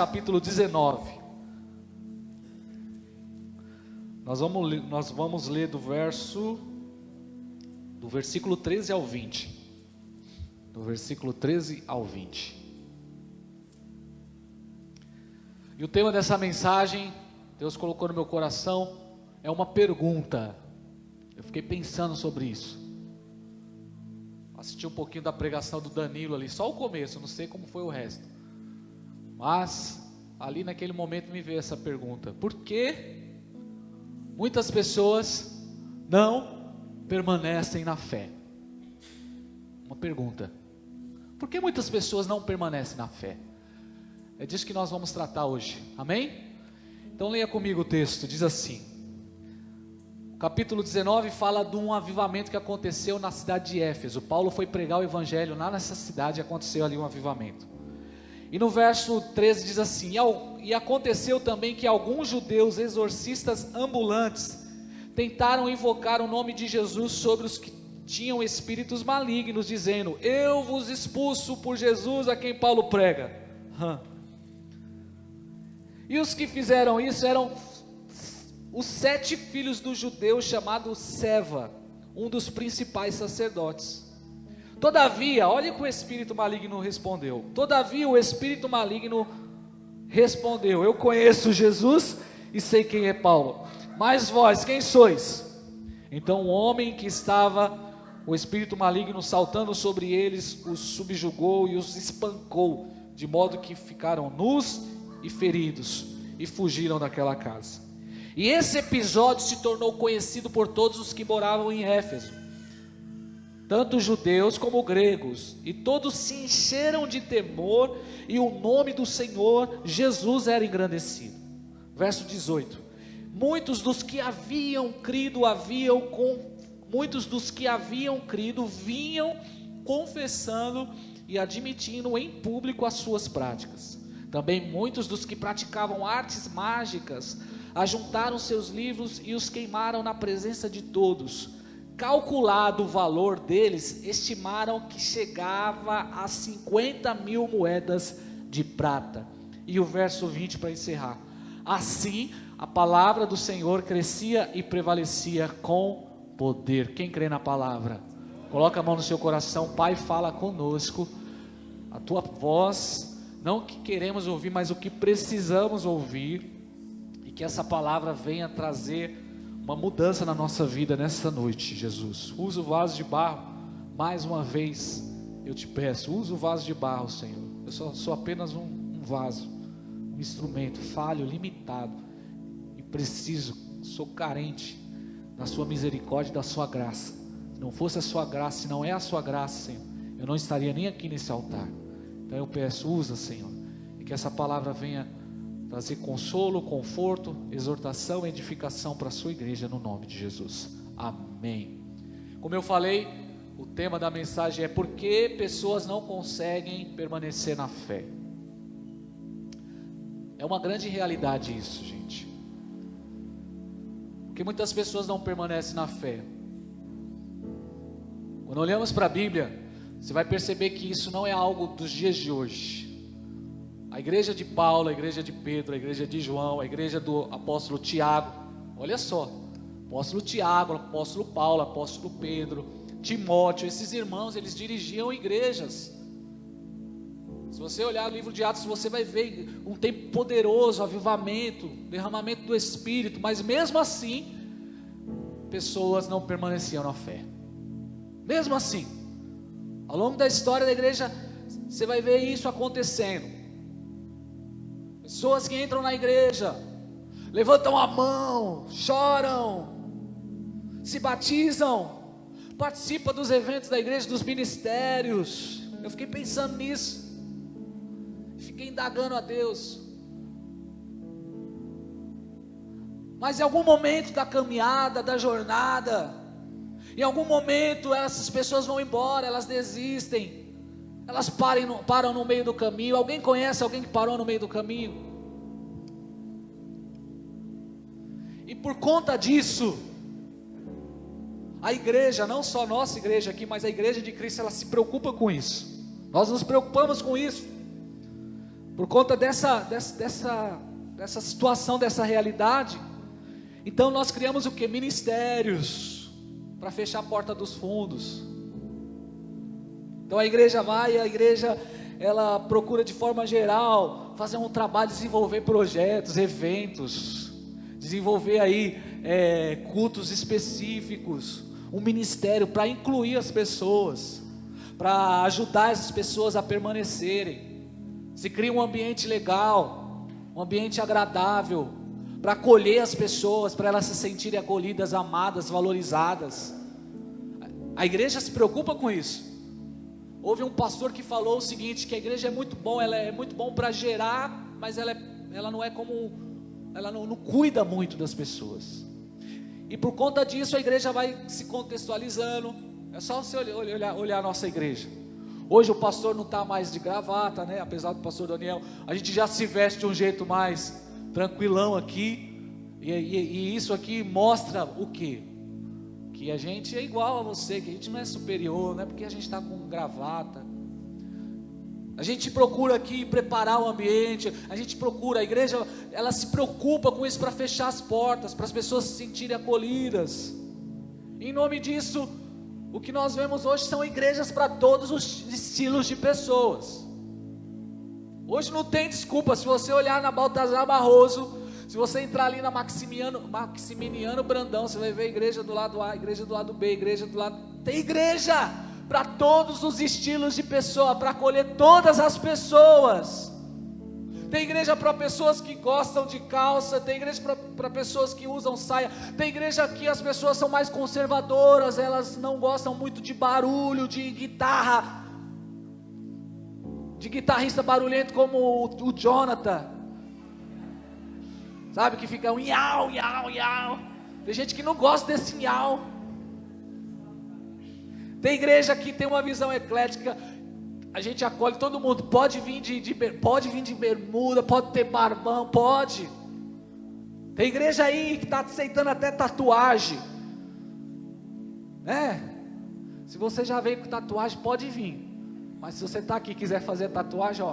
capítulo 19. Nós vamos ler do versículo 13 ao 20. Do versículo 13 ao 20. E o tema dessa mensagem, Deus colocou no meu coração, é uma pergunta. Eu fiquei pensando sobre isso. Assisti um pouquinho da pregação do Danilo ali, só o começo, não sei como foi o resto. Mas, ali naquele momento me veio essa pergunta: por que muitas pessoas não permanecem na fé? Uma pergunta. Por que muitas pessoas não permanecem na fé? É disso que nós vamos tratar hoje, amém? Então leia comigo o texto, diz assim. O capítulo 19 fala de um avivamento que aconteceu na cidade de Éfeso. Paulo foi pregar o evangelho lá nessa cidade e aconteceu ali um avivamento. E no verso 13 diz assim: e aconteceu também que alguns judeus exorcistas ambulantes tentaram invocar o nome de Jesus sobre os que tinham espíritos malignos, dizendo: eu vos expulso por Jesus a quem Paulo prega. E os que fizeram isso eram os 7 filhos do judeu chamado Seva, um dos principais sacerdotes. Todavia, olha que o espírito maligno respondeu. Todavia o espírito maligno respondeu: eu conheço Jesus e sei quem é Paulo, mas vós quem sois? Então o homem que estava, o espírito maligno saltando sobre eles, os subjugou e os espancou, de modo que ficaram nus e feridos, e fugiram daquela casa. E esse episódio se tornou conhecido por todos os que moravam em Éfeso, tanto judeus como gregos, e todos se encheram de temor, e o nome do Senhor Jesus era engrandecido. Verso 18: muitos dos que haviam crido vinham confessando e admitindo em público as suas práticas. Também muitos dos que praticavam artes mágicas ajuntaram seus livros e os queimaram na presença de todos. Calculado o valor deles, estimaram que chegava a 50.000 moedas de prata. E o verso 20 para encerrar: assim a palavra do Senhor crescia e prevalecia com poder. Quem crê na palavra? Coloca a mão no seu coração. Pai, fala conosco a tua voz, não o que queremos ouvir, mas o que precisamos ouvir, e que essa palavra venha trazer uma mudança na nossa vida nessa noite. Jesus, usa o vaso de barro, mais uma vez eu te peço, usa o vaso de barro, Senhor. Eu sou apenas um vaso, um instrumento falho, limitado, e preciso, sou carente da sua misericórdia e da sua graça. Se não fosse a sua graça, se não é a sua graça, Senhor, eu não estaria nem aqui nesse altar. Então eu peço, usa, Senhor, e que essa palavra venha trazer consolo, conforto, exortação e edificação para a sua igreja, no nome de Jesus, amém. Como eu falei, o tema da mensagem é: por que pessoas não conseguem permanecer na fé? É uma grande realidade isso, gente. Porque muitas pessoas não permanecem na fé. Quando olhamos para a Bíblia, você vai perceber que isso não é algo dos dias de hoje. A igreja de Paulo, a igreja de Pedro, a igreja de João, a igreja do apóstolo Tiago, olha só, apóstolo Tiago, apóstolo Paulo, apóstolo Pedro, Timóteo, esses irmãos, eles dirigiam igrejas. Se você olhar o livro de Atos, você vai ver um tempo poderoso, avivamento, derramamento do Espírito, mas mesmo assim, pessoas não permaneciam na fé. Mesmo assim, ao longo da história da igreja, você vai ver isso acontecendo. Pessoas que entram na igreja, levantam a mão, choram, se batizam, participam dos eventos da igreja, dos ministérios. Eu fiquei pensando nisso, fiquei indagando a Deus. Mas em algum momento da caminhada, da jornada, em algum momento essas pessoas vão embora, elas desistem. Elas param no meio do caminho. Alguém conhece alguém que parou no meio do caminho? E por conta disso, a igreja, não só nossa igreja aqui, mas a igreja de Cristo, ela se preocupa com isso. Nós nos preocupamos com isso. Por conta dessa situação, dessa realidade, então nós criamos o que? Ministérios, para fechar a porta dos fundos. Então a igreja ela procura de forma geral, fazer um trabalho, desenvolver projetos, eventos, desenvolver aí cultos específicos, um ministério para incluir as pessoas, para ajudar essas pessoas a permanecerem. Se cria um ambiente legal, um ambiente agradável, para acolher as pessoas, para elas se sentirem acolhidas, amadas, valorizadas. A igreja se preocupa com isso. Houve um pastor que falou o seguinte, que a igreja é muito bom, ela é muito bom para gerar, mas ela não cuida muito das pessoas. E por conta disso a igreja vai se contextualizando. É só você olhar a nossa igreja. Hoje o pastor não está mais de gravata, né? Apesar do pastor Daniel, a gente já se veste de um jeito mais tranquilão aqui. E isso aqui mostra o quê? Que a gente é igual a você, que a gente não é superior, não é porque a gente está com gravata. A gente procura aqui preparar o ambiente, a igreja, ela se preocupa com isso para fechar as portas, para as pessoas se sentirem acolhidas. Em nome disso, o que nós vemos hoje são igrejas para todos os estilos de pessoas. Hoje não tem desculpa. Se você olhar na Baltazar Barroso, se você entrar ali na Maximiliano Brandão, você vai ver a igreja do lado A, a igreja do lado B, a igreja do lado... Tem igreja para todos os estilos de pessoa, para acolher todas as pessoas. Tem igreja para pessoas que gostam de calça, tem igreja para pessoas que usam saia, tem igreja que as pessoas são mais conservadoras, elas não gostam muito de barulho, de guitarra, de guitarrista barulhento como o Jonathan, sabe, que fica um iau, iau, iau. Tem gente que não gosta desse iau. Tem igreja que tem uma visão eclética. A gente acolhe todo mundo, pode vir de bermuda, pode ter barbão, pode. Tem igreja aí que está aceitando até tatuagem, se você já veio com tatuagem, pode vir. Mas se você está aqui e quiser fazer tatuagem,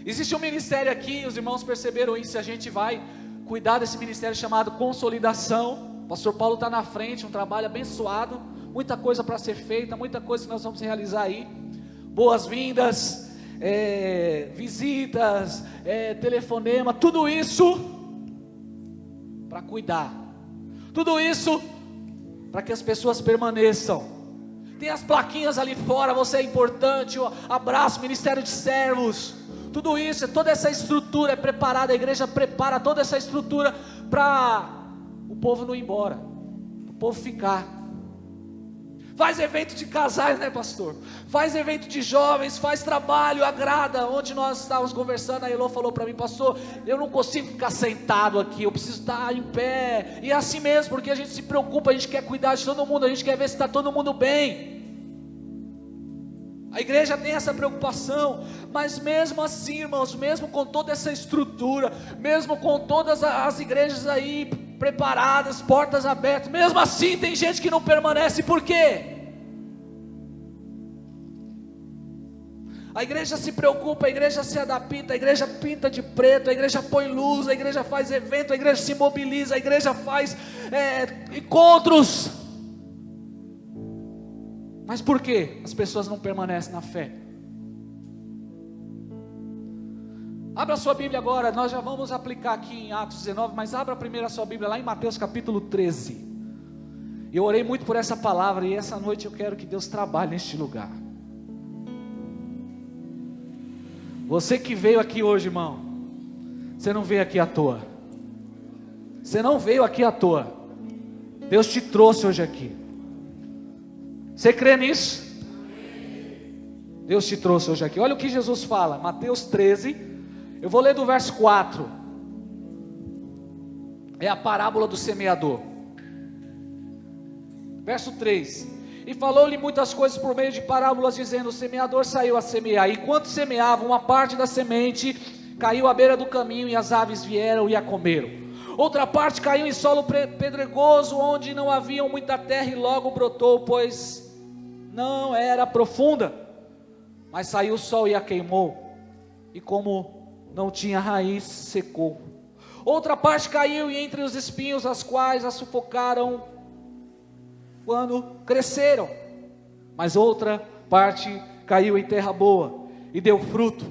existe um ministério aqui, os irmãos perceberam isso, a gente vai cuidar desse ministério chamado Consolidação. O pastor Paulo está na frente, um trabalho abençoado, muita coisa para ser feita, muita coisa que nós vamos realizar aí. Boas-vindas, visitas, telefonema, tudo isso para cuidar, tudo isso para que as pessoas permaneçam. Tem as plaquinhas ali fora, você é importante, abraço, ministério de servos. Tudo isso, toda essa estrutura é preparada, a igreja prepara toda essa estrutura para o povo não ir embora, o povo ficar. Faz evento de casais, né, pastor? Faz evento de jovens, faz trabalho, agrada. Ontem nós estávamos conversando, a Elô falou para mim, pastor, eu não consigo ficar sentado aqui, eu preciso estar em pé. E é assim mesmo, porque a gente se preocupa, a gente quer cuidar de todo mundo, a gente quer ver se está todo mundo bem. A igreja tem essa preocupação, mas mesmo assim, irmãos, mesmo com toda essa estrutura, mesmo com todas as igrejas aí preparadas, portas abertas, mesmo assim tem gente que não permanece. Por quê? A igreja se preocupa, a igreja se adapta, a igreja pinta de preto, a igreja põe luz, a igreja faz evento, a igreja se mobiliza, a igreja faz encontros. Mas por que as pessoas não permanecem na fé? Abra a sua Bíblia agora, nós já vamos aplicar aqui em Atos 19, mas abra primeiro a sua Bíblia lá em Mateus capítulo 13. Eu orei muito por essa palavra e essa noite eu quero que Deus trabalhe neste lugar. Você que veio aqui hoje, irmão, você não veio aqui à toa. Você não veio aqui à toa. Deus te trouxe hoje aqui. Você crê nisso? Deus te trouxe hoje aqui. Olha o que Jesus fala, Mateus 13. Eu vou ler do verso 4. É a parábola do semeador. Verso 3. E falou-lhe muitas coisas por meio de parábolas, dizendo: o semeador saiu a semear. E enquanto semeava, uma parte da semente caiu à beira do caminho, e as aves vieram e a comeram. Outra parte caiu em solo pedregoso, onde não havia muita terra, e logo brotou, pois não era profunda. Mas saiu o sol e a queimou, e como não tinha raiz, secou. Outra parte caiu e entre os espinhos, as quais a sufocaram quando cresceram. Mas outra parte caiu em terra boa e deu fruto,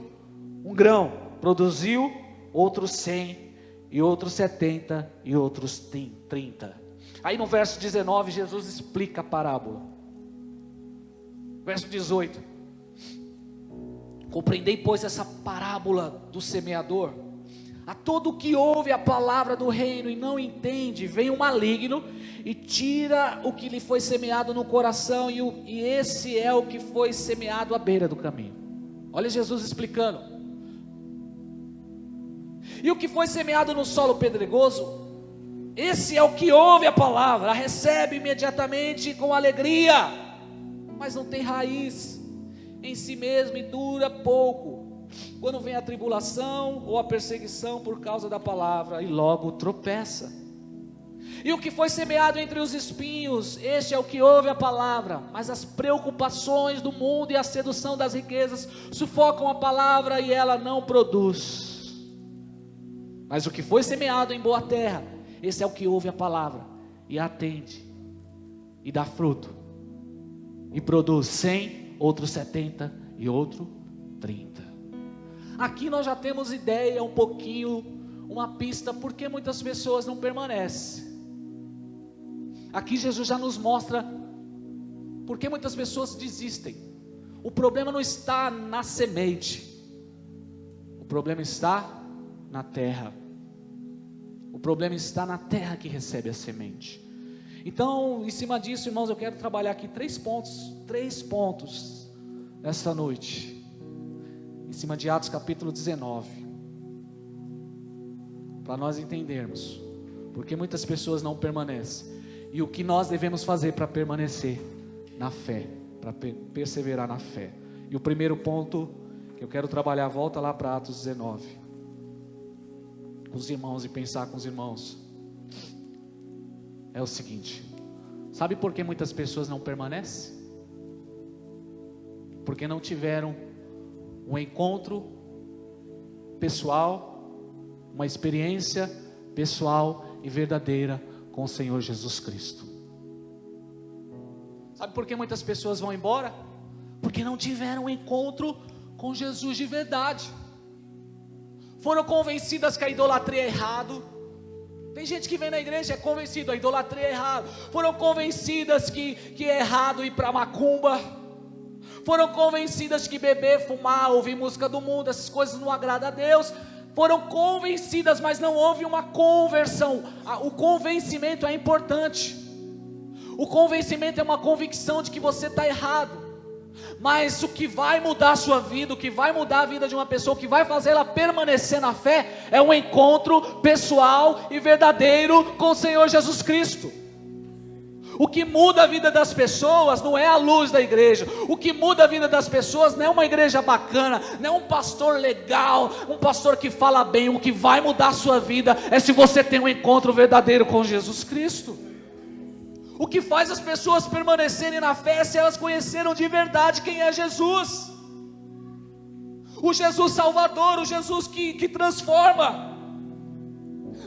um grão, produziu outros 100, e outros 70, e outros 30. Aí no verso 19, Jesus explica a parábola. Verso 18: compreendei, pois, essa parábola do semeador. A todo que ouve a palavra do reino e não entende, vem o maligno e tira o que lhe foi semeado no coração, e esse é o que foi semeado à beira do caminho. Olha Jesus explicando. E o que foi semeado no solo pedregoso, esse é o que ouve a palavra, a recebe imediatamente com alegria, mas não tem raiz em si mesmo e dura pouco. Quando vem a tribulação ou a perseguição por causa da palavra, e logo tropeça. E o que foi semeado entre os espinhos, este é o que ouve a palavra, mas as preocupações do mundo e a sedução das riquezas sufocam a palavra e ela não produz. Mas o que foi semeado em boa terra, esse é o que ouve a palavra e a atende, e dá fruto, e produz 100, outro 70 e outro 30. Aqui nós já temos ideia um pouquinho, uma pista, porque muitas pessoas não permanecem. Aqui Jesus já nos mostra porque muitas pessoas desistem. O problema não está na semente, o problema está na terra. O problema está na terra que recebe a semente. Então, em cima disso, irmãos, eu quero trabalhar aqui três pontos nessa noite. Em cima de Atos capítulo 19, para nós entendermos porque muitas pessoas não permanecem, e o que nós devemos fazer para permanecer na fé, para perseverar na fé. E o primeiro ponto que eu quero trabalhar, volta lá para Atos 19, com os irmãos, e pensar com os irmãos, é o seguinte: sabe por que muitas pessoas não permanecem? Porque não tiveram um encontro pessoal, uma experiência pessoal e verdadeira com o Senhor Jesus Cristo. Sabe por que muitas pessoas vão embora? Porque não tiveram um encontro com Jesus de verdade. Foram convencidas que a idolatria é errado. Tem gente que vem na igreja e é convencido, a idolatria é errado. Foram convencidas que é errado ir para macumba. Foram convencidas que beber, fumar, ouvir música do mundo, essas coisas não agradam a Deus. Foram convencidas, mas não houve uma conversão. O convencimento é importante. O convencimento é uma convicção de que você está errado. Mas o que vai mudar a sua vida, o que vai mudar a vida de uma pessoa, o que vai fazer ela permanecer na fé, é um encontro pessoal e verdadeiro com o Senhor Jesus Cristo. O que muda a vida das pessoas não é a luz da igreja. O que muda a vida das pessoas não é uma igreja bacana, não é um pastor legal, um pastor que fala bem. O que vai mudar a sua vida é se você tem um encontro verdadeiro com Jesus Cristo. O que faz as pessoas permanecerem na fé é se elas conheceram de verdade quem é Jesus. O Jesus Salvador, o Jesus que transforma.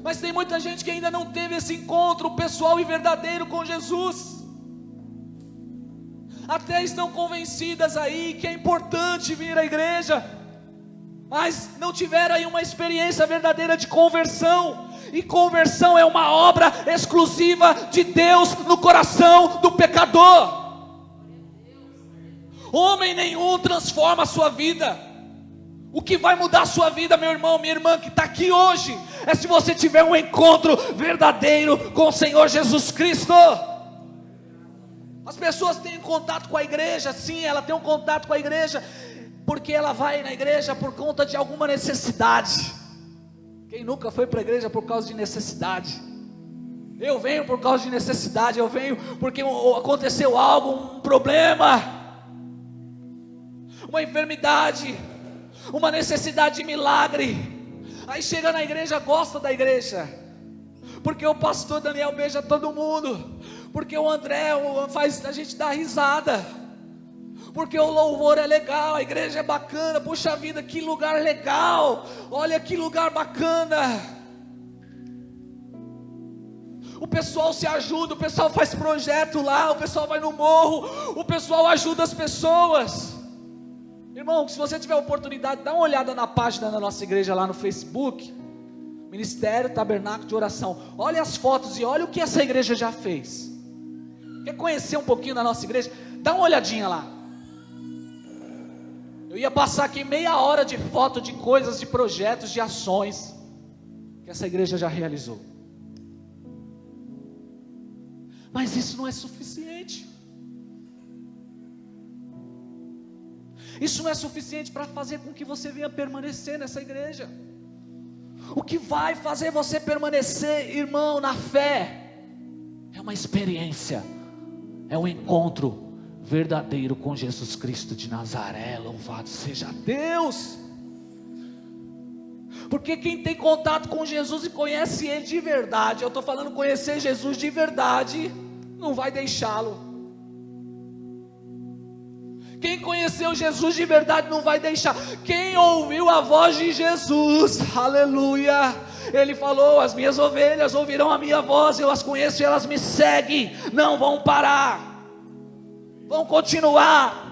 Mas tem muita gente que ainda não teve esse encontro pessoal e verdadeiro com Jesus. Até estão convencidas aí que é importante vir à igreja, mas não tiveram aí uma experiência verdadeira de conversão. E conversão é uma obra exclusiva de Deus no coração do pecador. Homem nenhum transforma a sua vida. O que vai mudar a sua vida, meu irmão, minha irmã que está aqui hoje, é se você tiver um encontro verdadeiro com o Senhor Jesus Cristo. As pessoas têm contato com a igreja, sim, ela tem um contato com a igreja, porque ela vai na igreja por conta de alguma necessidade. Quem nunca foi para a igreja por causa de necessidade? Eu venho por causa de necessidade, eu venho porque aconteceu algo, um problema, uma enfermidade, uma necessidade de milagre. Aí chega na igreja, gosta da igreja, porque o pastor Daniel beija todo mundo, porque o André faz a gente dar risada, Porque o louvor é legal, a igreja é bacana, puxa vida, que lugar legal, olha que lugar bacana. O pessoal se ajuda, o pessoal faz projeto lá, o pessoal vai no morro, o pessoal ajuda as pessoas. Irmão, se você tiver oportunidade, dá uma olhada na página da nossa igreja lá no Facebook, Ministério Tabernáculo de Oração. Olha as fotos e olha o que essa igreja já fez. Quer conhecer um pouquinho da nossa igreja? Dá uma olhadinha lá. Eu ia passar aqui meia hora de foto de coisas, de projetos, de ações que essa igreja já realizou. Mas isso não é suficiente. Isso não é suficiente para fazer com que você venha permanecer nessa igreja. O que vai fazer você permanecer, irmão, na fé, é uma experiência, é um encontro verdadeiro com Jesus Cristo de Nazaré. Louvado seja Deus. Porque quem tem contato com Jesus e conhece Ele de verdade, eu estou falando conhecer Jesus de verdade, não vai deixá-lo. Quem conheceu Jesus de verdade não vai deixar. Quem ouviu a voz de Jesus, aleluia, Ele falou: as minhas ovelhas ouvirão a minha voz, eu as conheço e elas me seguem, não vão parar, vão continuar.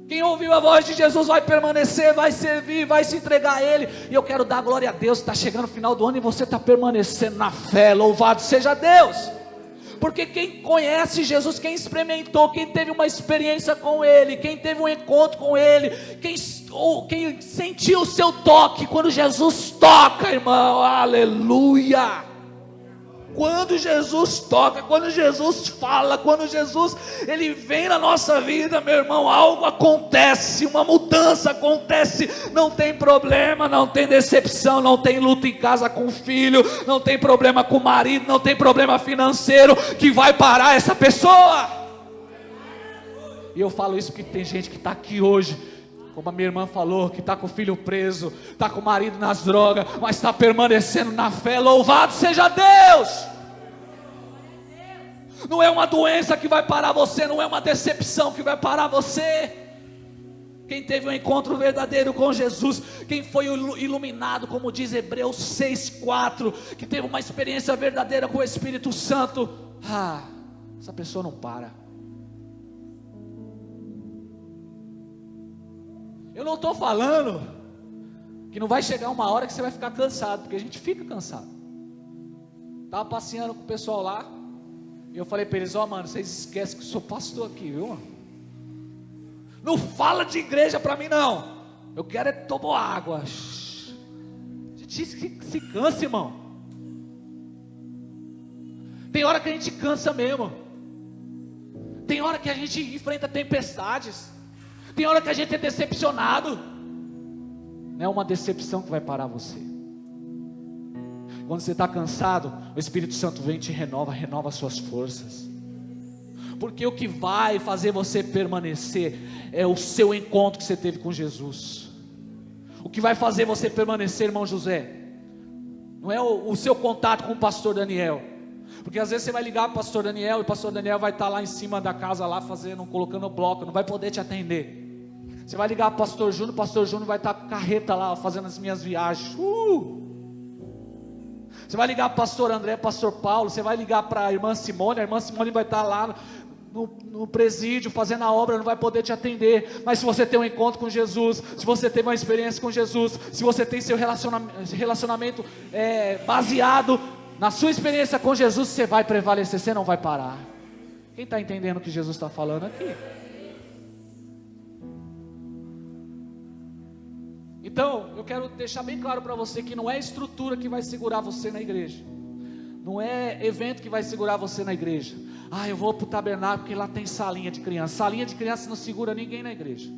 Quem ouviu a voz de Jesus vai permanecer, vai servir, vai se entregar a Ele. E eu quero dar glória a Deus. Está chegando o final do ano e você está permanecendo na fé. Louvado seja Deus. Porque quem conhece Jesus, quem experimentou, quem teve uma experiência com Ele, quem teve um encontro com Ele, quem sentiu o seu toque, quando Jesus toca, irmão, aleluia. Quando Jesus toca, quando Jesus fala, quando Jesus, Ele vem na nossa vida, meu irmão, algo acontece, uma mudança acontece. Não tem problema, não tem decepção, não tem luta em casa com o filho, não tem problema com o marido, não tem problema financeiro que vai parar essa pessoa. E eu falo isso porque tem gente que está aqui hoje, como a minha irmã falou, que está com o filho preso, está com o marido nas drogas, mas está permanecendo na fé. Louvado seja Deus. Não é uma doença que vai parar você, não é uma decepção que vai parar você. Quem teve um encontro verdadeiro com Jesus, quem foi iluminado, como diz Hebreus 6:4, que teve uma experiência verdadeira com o Espírito Santo, essa pessoa não para. Eu não estou falando que não vai chegar uma hora que você vai ficar cansado, porque a gente fica cansado. Estava passeando com o pessoal lá, e eu falei para eles: mano, vocês esquecem que eu sou pastor aqui, viu, mano? Não fala de igreja para mim não, eu quero é tomar água. A gente se cansa, irmão. Tem hora que a gente cansa mesmo. Tem hora que a gente enfrenta tempestades. Tem hora que a gente é decepcionado. Não é uma decepção que vai parar você. Quando você está cansado, o Espírito Santo vem e te renova as suas forças. Porque o que vai fazer você permanecer é o seu encontro que você teve com Jesus. O que vai fazer você permanecer, irmão José, não é o seu contato com o pastor Daniel. Porque às vezes você vai ligar para o pastor Daniel, e o pastor Daniel vai estar lá em cima da casa, lá fazendo, colocando bloco, não vai poder te atender. Você vai ligar para o pastor Júnior vai estar com carreta lá, fazendo as minhas viagens. Você vai ligar para o pastor André, pastor Paulo, você vai ligar para a irmã Simone vai estar lá no presídio, fazendo a obra, não vai poder te atender. Mas se você tem um encontro com Jesus, se você teve uma experiência com Jesus, se você tem seu relacionamento baseado na sua experiência com Jesus, você vai prevalecer, você não vai parar. Quem está entendendo o que Jesus está falando aqui? Então, eu quero deixar bem claro para você que não é estrutura que vai segurar você na igreja. Não é evento que vai segurar você na igreja. Eu vou para o tabernáculo porque lá tem salinha de criança. Salinha de criança não segura ninguém na igreja.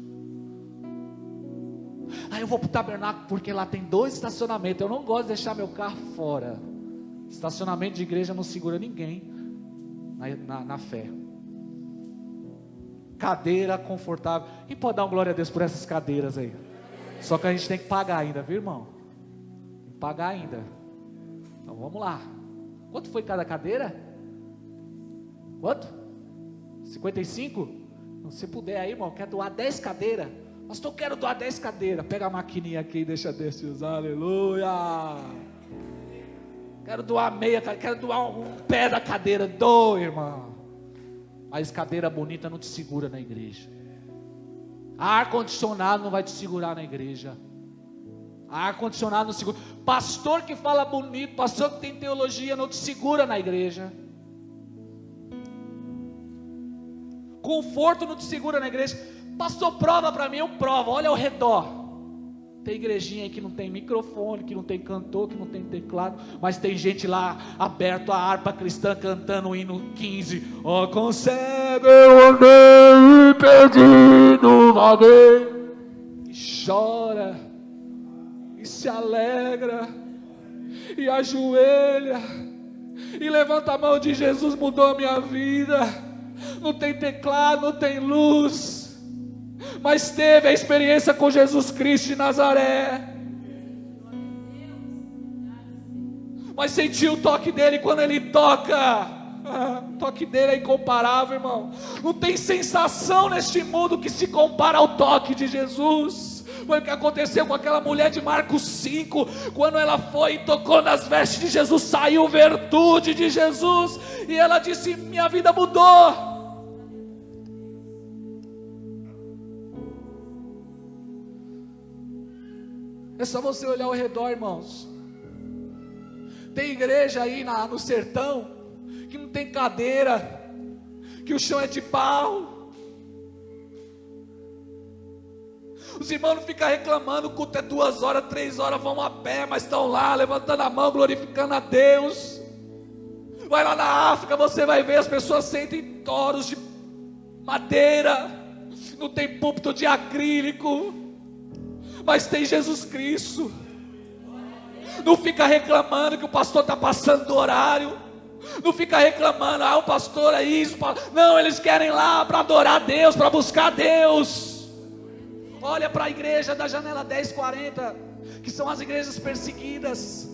Eu vou para o tabernáculo porque lá tem 2 estacionamentos. Eu não gosto de deixar meu carro fora. Estacionamento de igreja não segura ninguém na fé. Cadeira confortável. Quem pode dar uma glória a Deus por essas cadeiras aí? Só que a gente tem que pagar ainda, viu, irmão? Tem que pagar ainda. Então vamos lá. Quanto foi cada cadeira? Quanto? 55? Se puder aí, irmão, quer doar 10 cadeiras? Pastor, eu quero doar 10 cadeiras. Pega a maquininha aqui e deixa Deus te usar, aleluia. Quero doar meia, quero doar um pé da cadeira. Doa, irmão. Mas cadeira bonita não te segura na igreja. Ar-condicionado não vai te segurar na igreja. Ar-condicionado não segura. Pastor que fala bonito, pastor que tem teologia, não te segura na igreja. Conforto não te segura na igreja. Pastor, prova para mim, eu provo. Olha ao redor. Tem igrejinha aí que não tem microfone, que não tem cantor, que não tem teclado, mas tem gente lá aberto a harpa cristã cantando o hino 15. Ó, consegue eu andei pedindo vaguei. E chora, e se alegra, e ajoelha, e levanta a mão de Jesus, mudou a minha vida. Não tem teclado, não tem luz, mas teve a experiência com Jesus Cristo de Nazaré, mas sentiu o toque dele. Quando ele toca, o toque dele é incomparável, irmão. Não tem sensação neste mundo que se compara ao toque de Jesus. Foi o que aconteceu com aquela mulher de Marcos 5, quando ela foi e tocou nas vestes de Jesus, saiu virtude de Jesus, e ela disse: minha vida mudou. É só você olhar ao redor, irmãos. Tem igreja aí no sertão que não tem cadeira, que o chão é de pau. Os irmãos não ficam reclamando, o culto é 2 horas, 3 horas, vão a pé, mas estão lá levantando a mão, glorificando a Deus. Vai lá na África, você vai ver, as pessoas sentem em toros de madeira, não tem púlpito de acrílico, mas tem Jesus Cristo. Não fica reclamando que o pastor está passando do horário. Não fica reclamando, o pastor é isso. Não, eles querem ir lá para adorar a Deus, para buscar a Deus. Olha para a igreja da janela 1040, que são as igrejas perseguidas.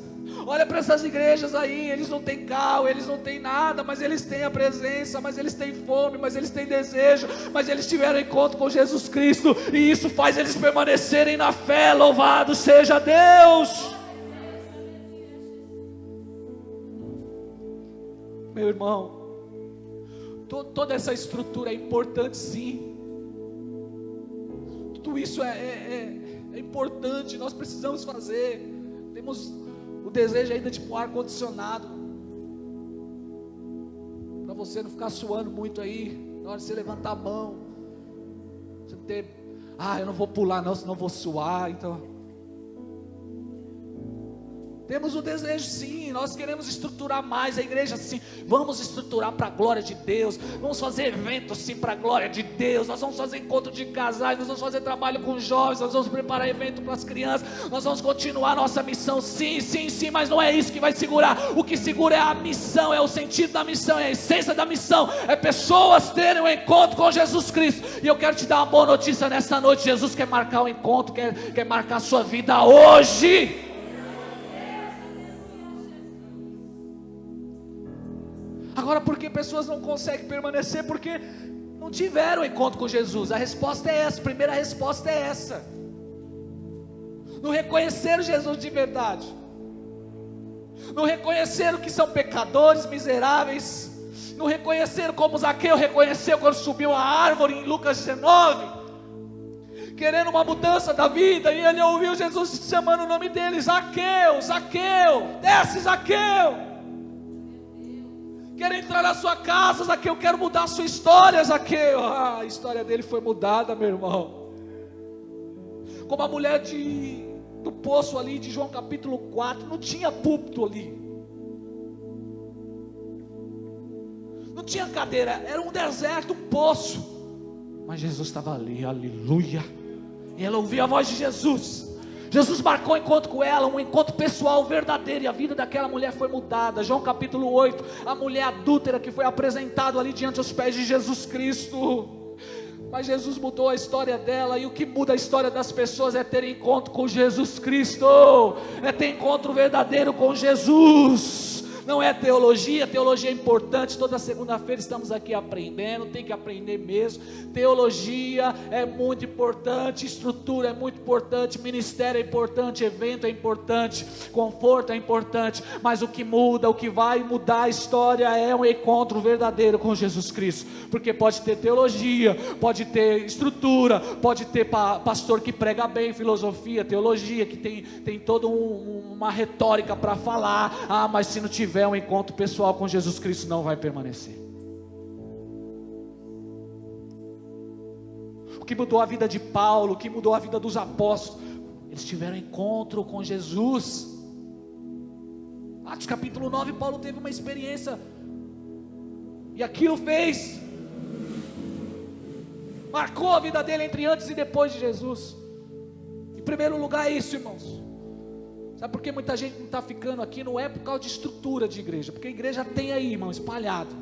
Olha para essas igrejas aí, eles não têm carro, eles não têm nada, mas eles têm a presença, mas eles têm fome, mas eles têm desejo, mas eles tiveram encontro com Jesus Cristo, e isso faz eles permanecerem na fé. Louvado seja Deus. Meu irmão, toda essa estrutura é importante, sim. Tudo isso é importante, nós precisamos fazer. Temos o desejo ainda de pôr ar-condicionado, para você não ficar suando muito aí, na hora de você levantar a mão, você não ter, eu não vou pular não, senão eu vou suar. Então, temos o desejo, sim, nós queremos estruturar mais a igreja, sim. Vamos estruturar para a glória de Deus. Vamos fazer eventos, sim, para a glória de Deus. Nós vamos fazer encontro de casais, nós vamos fazer trabalho com jovens, nós vamos preparar evento para as crianças, nós vamos continuar nossa missão, sim, sim, sim. Mas não é isso que vai segurar. O que segura é a missão, é o sentido da missão, é a essência da missão, é pessoas terem um encontro com Jesus Cristo. E eu quero te dar uma boa notícia nessa noite. Jesus quer marcar o encontro, quer marcar a sua vida hoje. Agora, por que pessoas não conseguem permanecer? Porque não tiveram encontro com Jesus. A resposta é essa, a primeira resposta é essa: não reconheceram Jesus de verdade, não reconheceram que são pecadores, miseráveis, não reconheceram como Zaqueu reconheceu quando subiu a árvore em Lucas 19, querendo uma mudança da vida, e ele ouviu Jesus chamando o nome dele: Zaqueu, Zaqueu, desce, Zaqueu. Quero entrar na sua casa, Zaqueu, quero mudar a sua história, Zaqueu. A história dele foi mudada, meu irmão. Como a mulher do poço ali de João capítulo 4, não tinha púlpito ali, não tinha cadeira, era um deserto, um poço, mas Jesus estava ali, aleluia. E ela ouvia a voz de Jesus. Jesus marcou um encontro com ela, um encontro pessoal verdadeiro, e a vida daquela mulher foi mudada. João capítulo 8, a mulher adúltera que foi apresentada ali diante dos pés de Jesus Cristo. Mas Jesus mudou a história dela, e o que muda a história das pessoas é ter encontro com Jesus Cristo, é ter encontro verdadeiro com Jesus. não é teologia. Teologia é importante, toda segunda-feira estamos aqui aprendendo, tem que aprender mesmo. Teologia é muito importante, estrutura é muito importante, ministério é importante, evento é importante, conforto é importante, mas o que muda, o que vai mudar a história é um encontro verdadeiro com Jesus Cristo. Porque pode ter teologia, pode ter estrutura, pode ter pastor que prega bem, filosofia, teologia, que tem toda uma retórica para falar, mas se não tiver um encontro pessoal com Jesus Cristo, não vai permanecer. O que mudou a vida de Paulo, o que mudou a vida dos apóstolos, eles tiveram encontro com Jesus. Atos capítulo 9, Paulo teve uma experiência, e aquilo marcou a vida dele entre antes e depois de Jesus. Em primeiro lugar é isso, irmãos. Sabe por que muita gente não está ficando aqui? Não é por causa de estrutura de igreja, porque a igreja tem aí, irmão, espalhado.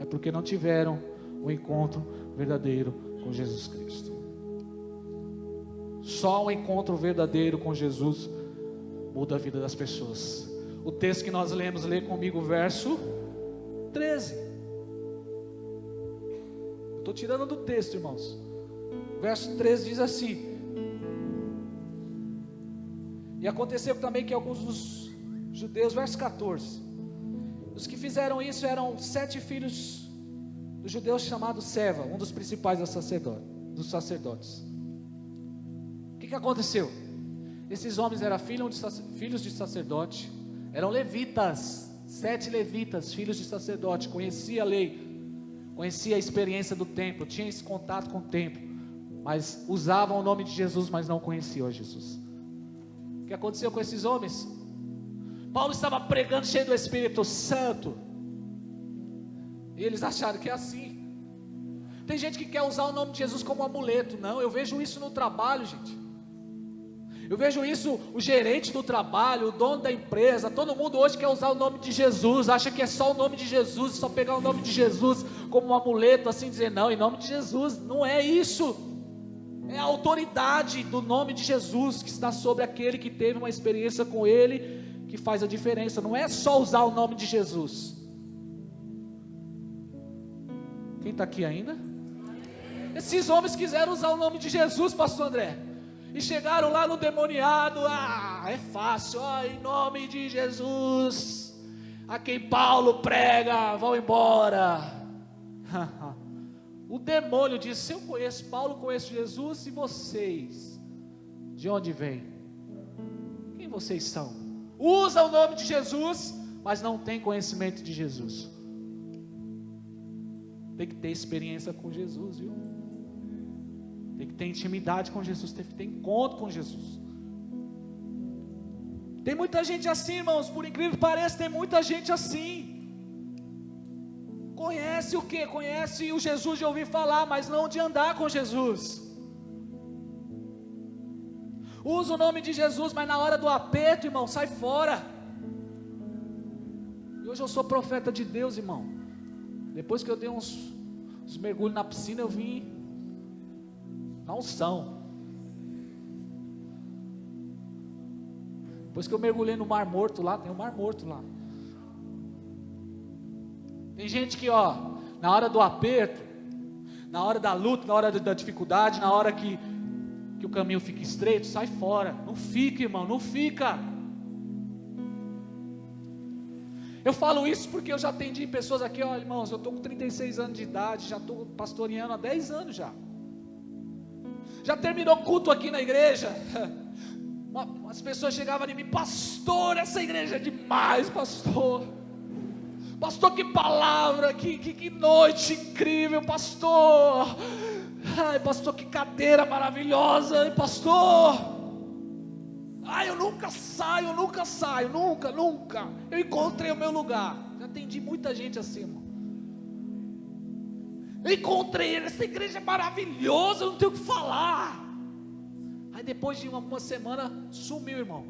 É porque não tiveram um encontro verdadeiro com Jesus Cristo. Só um encontro verdadeiro com Jesus muda a vida das pessoas. O texto que nós lemos, lê comigo o verso 13. Estou tirando do texto, irmãos. O verso 13 diz assim: e aconteceu também que alguns dos judeus, verso 14, os que fizeram isso eram 7 filhos dos judeus chamados Seva, um dos principais dos sacerdotes. O que aconteceu? Esses homens eram filhos de sacerdote, eram levitas, 7 levitas, filhos de sacerdote, conhecia a lei, conhecia a experiência do templo, tinha esse contato com o templo, mas usavam o nome de Jesus, mas não conheciam a Jesus. O que aconteceu com esses homens? Paulo estava pregando cheio do Espírito Santo, e eles acharam que é assim. Tem gente que quer usar o nome de Jesus como amuleto. Não, eu vejo isso no trabalho, gente. Eu vejo isso, o gerente do trabalho, o dono da empresa, todo mundo hoje quer usar o nome de Jesus, acha que é só o nome de Jesus, só pegar o nome de Jesus como um amuleto, assim dizer, não, em nome de Jesus. Não é isso. É a autoridade do nome de Jesus que está sobre aquele que teve uma experiência com Ele, que faz a diferença. Não é só usar o nome de Jesus. Quem está aqui ainda? Esses homens quiseram usar o nome de Jesus, pastor André, e chegaram lá no demoniado. É fácil, em nome de Jesus, a quem Paulo prega, vão embora. O demônio disse: se eu conheço Paulo, conheço Jesus, e vocês, de onde vêm? Quem vocês são? Usa o nome de Jesus, mas não tem conhecimento de Jesus. Tem que ter experiência com Jesus, viu? Tem que ter intimidade com Jesus, tem que ter encontro com Jesus. Tem muita gente assim, irmãos, por incrível que pareça, tem muita gente assim. Conhece o que? Conhece o Jesus de ouvir falar, mas não de andar com Jesus. Usa o nome de Jesus, mas na hora do aperto, irmão, sai fora. E hoje eu sou profeta de Deus, irmão. Depois que eu dei uns mergulhos na piscina, eu vim na unção. Depois que eu mergulhei no Mar Morto lá, tem um Mar Morto lá. Tem gente que, na hora do aperto, na hora da luta, na hora da dificuldade, na hora que o caminho fica estreito, sai fora. Não fica, irmão, não fica. Eu falo isso porque eu já atendi pessoas aqui, irmãos, eu estou com 36 anos de idade, já estou pastoreando há 10 anos já. Já terminou culto aqui na igreja. As pessoas chegavam em mim: pastor, essa igreja é demais, pastor. Pastor, que palavra, que noite incrível, pastor. Ai, pastor, que cadeira maravilhosa, pastor. Ai, eu nunca saio, nunca. Eu encontrei o meu lugar. Já atendi muita gente assim, irmão. Eu encontrei ele, essa igreja é maravilhosa, eu não tenho o que falar. Aí depois de uma semana, sumiu, irmão.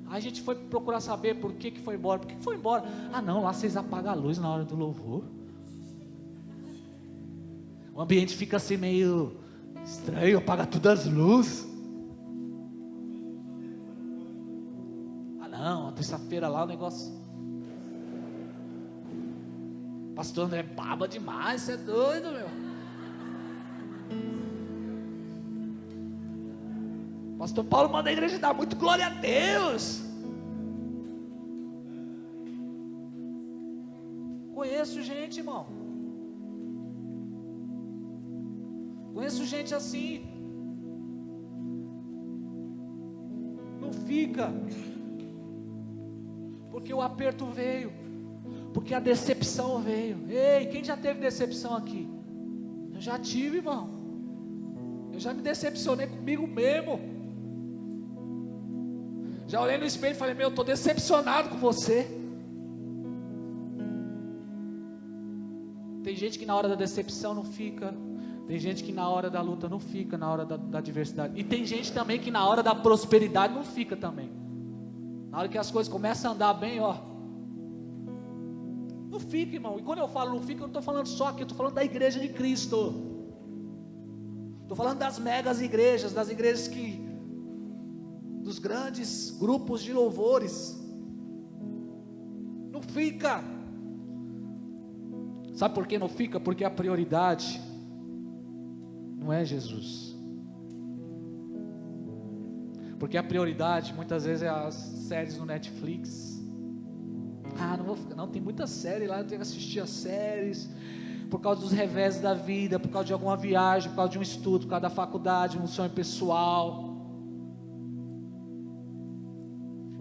Aí a gente foi procurar saber por que foi embora. Por que foi embora? Não, lá vocês apagam a luz na hora do louvor. O ambiente fica assim meio estranho, apaga todas as luzes. Não, terça-feira lá o negócio. Pastor André baba demais, você é doido, meu. Pastor Paulo manda a igreja dar muito glória a Deus. Conheço gente, irmão. Conheço gente assim. Não fica. Porque o aperto veio. Porque a decepção veio. Ei, quem já teve decepção aqui? Eu já tive, irmão. Eu já me decepcionei comigo mesmo. Já olhei no espelho e falei, meu, eu estou decepcionado com você. Tem gente que na hora da decepção não fica. Tem gente que na hora da luta não fica, na hora da adversidade. E tem gente também que na hora da prosperidade não fica também. Na hora que as coisas começam a andar bem, ó, não fica, irmão. E quando eu falo não fica, eu não estou falando só aqui, eu estou falando da igreja de Cristo. Estou falando das megas igrejas, das igrejas dos grandes grupos de louvores. Não fica. Sabe por que não fica? Porque a prioridade não é Jesus. Porque a prioridade muitas vezes é as séries no Netflix. Não vou ficar, não, tem muita série lá, eu tenho que assistir as séries, por causa dos revés da vida, por causa de alguma viagem, por causa de um estudo, por causa da faculdade, um sonho pessoal.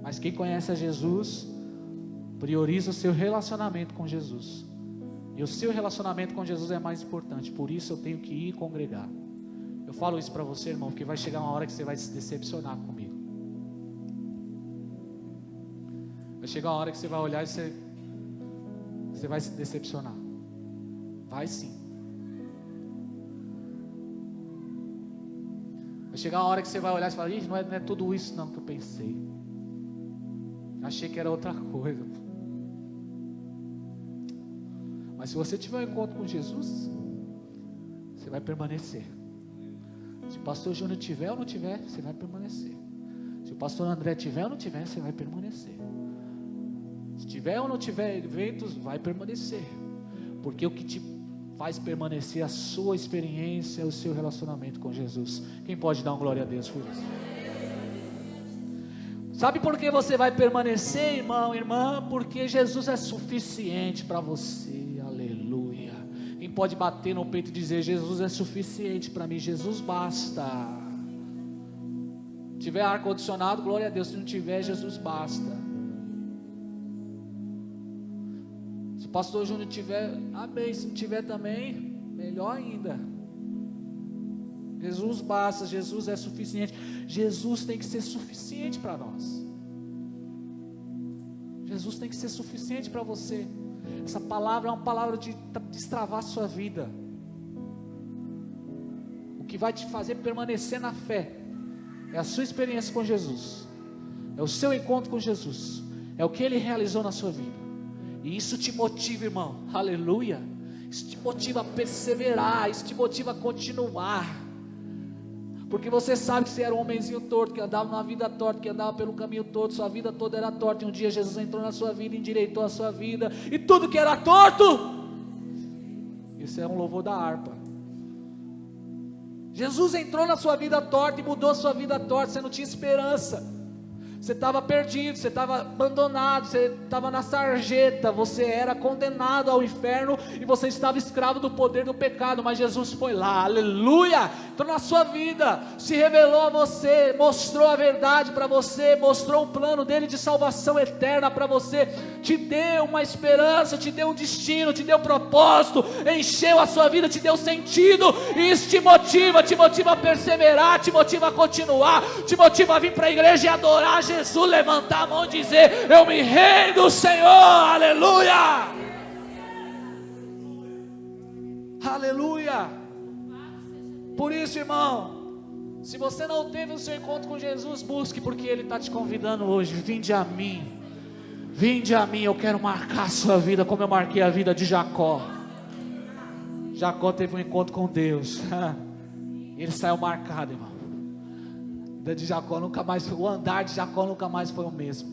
Mas quem conhece a Jesus, prioriza o seu relacionamento com Jesus. E o seu relacionamento com Jesus é mais importante. Por isso eu tenho que ir congregar. Eu falo isso para você, irmão, porque vai chegar uma hora que você vai se decepcionar comigo. Vai chegar uma hora que você vai olhar e você vai se decepcionar. Vai sim. Vai chegar uma hora que você vai olhar e falar, não é tudo isso não que eu pensei. Achei que era outra coisa. Mas se você tiver um encontro com Jesus, você vai permanecer. Se o pastor Júnior tiver ou não tiver, você vai permanecer. Se o pastor André tiver ou não tiver, você vai permanecer. Se tiver ou não tiver eventos, vai permanecer. Porque o que te faz permanecer é a sua experiência, o seu relacionamento com Jesus. Quem pode dar uma glória a Deus por isso? Sabe por que você vai permanecer, irmão, irmã? Porque Jesus é suficiente para você, aleluia. Quem pode bater no peito e dizer, Jesus é suficiente para mim, Jesus basta. Se tiver ar-condicionado, glória a Deus. Se não tiver, Jesus basta. Se o pastor Júnior tiver, amém. Se não tiver também, melhor ainda. Jesus basta, Jesus é suficiente. Jesus tem que ser suficiente para nós. Jesus tem que ser suficiente para você. Essa palavra é uma palavra de destravar a sua vida. O que vai te fazer permanecer na fé é a sua experiência com Jesus, é o seu encontro com Jesus, é o que Ele realizou na sua vida. E isso te motiva, irmão, aleluia. Isso te motiva a perseverar, isso te motiva a continuar. Porque você sabe que você era um homenzinho torto, que andava numa vida torta, que andava pelo caminho todo, sua vida toda era torta, e um dia Jesus entrou na sua vida, endireitou a sua vida, e tudo que era torto, isso é um louvor da harpa. Jesus entrou na sua vida torta e mudou a sua vida torta, você não tinha esperança, você estava perdido, você estava abandonado, você estava na sarjeta, você era condenado ao inferno, e você estava escravo do poder do pecado, mas Jesus foi lá, aleluia, entrou na sua vida, se revelou a você, mostrou a verdade para você, mostrou o plano dele de salvação eterna para você, te deu uma esperança, te deu um destino, te deu propósito, encheu a sua vida, te deu sentido, e isso te motiva a perseverar, te motiva a continuar, te motiva a vir para a igreja e adorar Jesus, levantar a mão e dizer, eu me rendo, Senhor, aleluia, aleluia. Por isso, irmão, se você não teve o seu encontro com Jesus, busque, porque Ele está te convidando hoje. Vinde a mim, eu quero marcar a sua vida como eu marquei a vida de Jacó. Jacó teve um encontro com Deus, e ele saiu marcado, irmão. A vida de Jacó nunca mais, o andar de Jacó nunca mais foi o mesmo.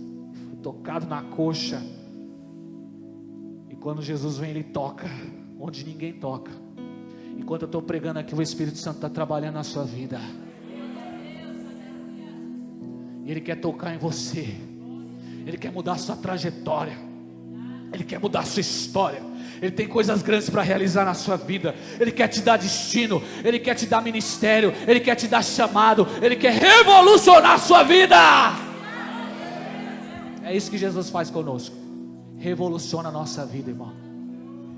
tocado na coxa. E quando Jesus vem, Ele toca onde ninguém toca. Enquanto eu estou pregando aqui, o Espírito Santo está trabalhando na sua vida. E Ele quer tocar em você. Ele quer mudar a sua trajetória. Ele quer mudar a sua história. Ele tem coisas grandes para realizar na sua vida. Ele quer te dar destino. Ele quer te dar ministério. Ele quer te dar chamado. Ele quer revolucionar a sua vida. É isso que Jesus faz conosco. Revoluciona a nossa vida, irmão.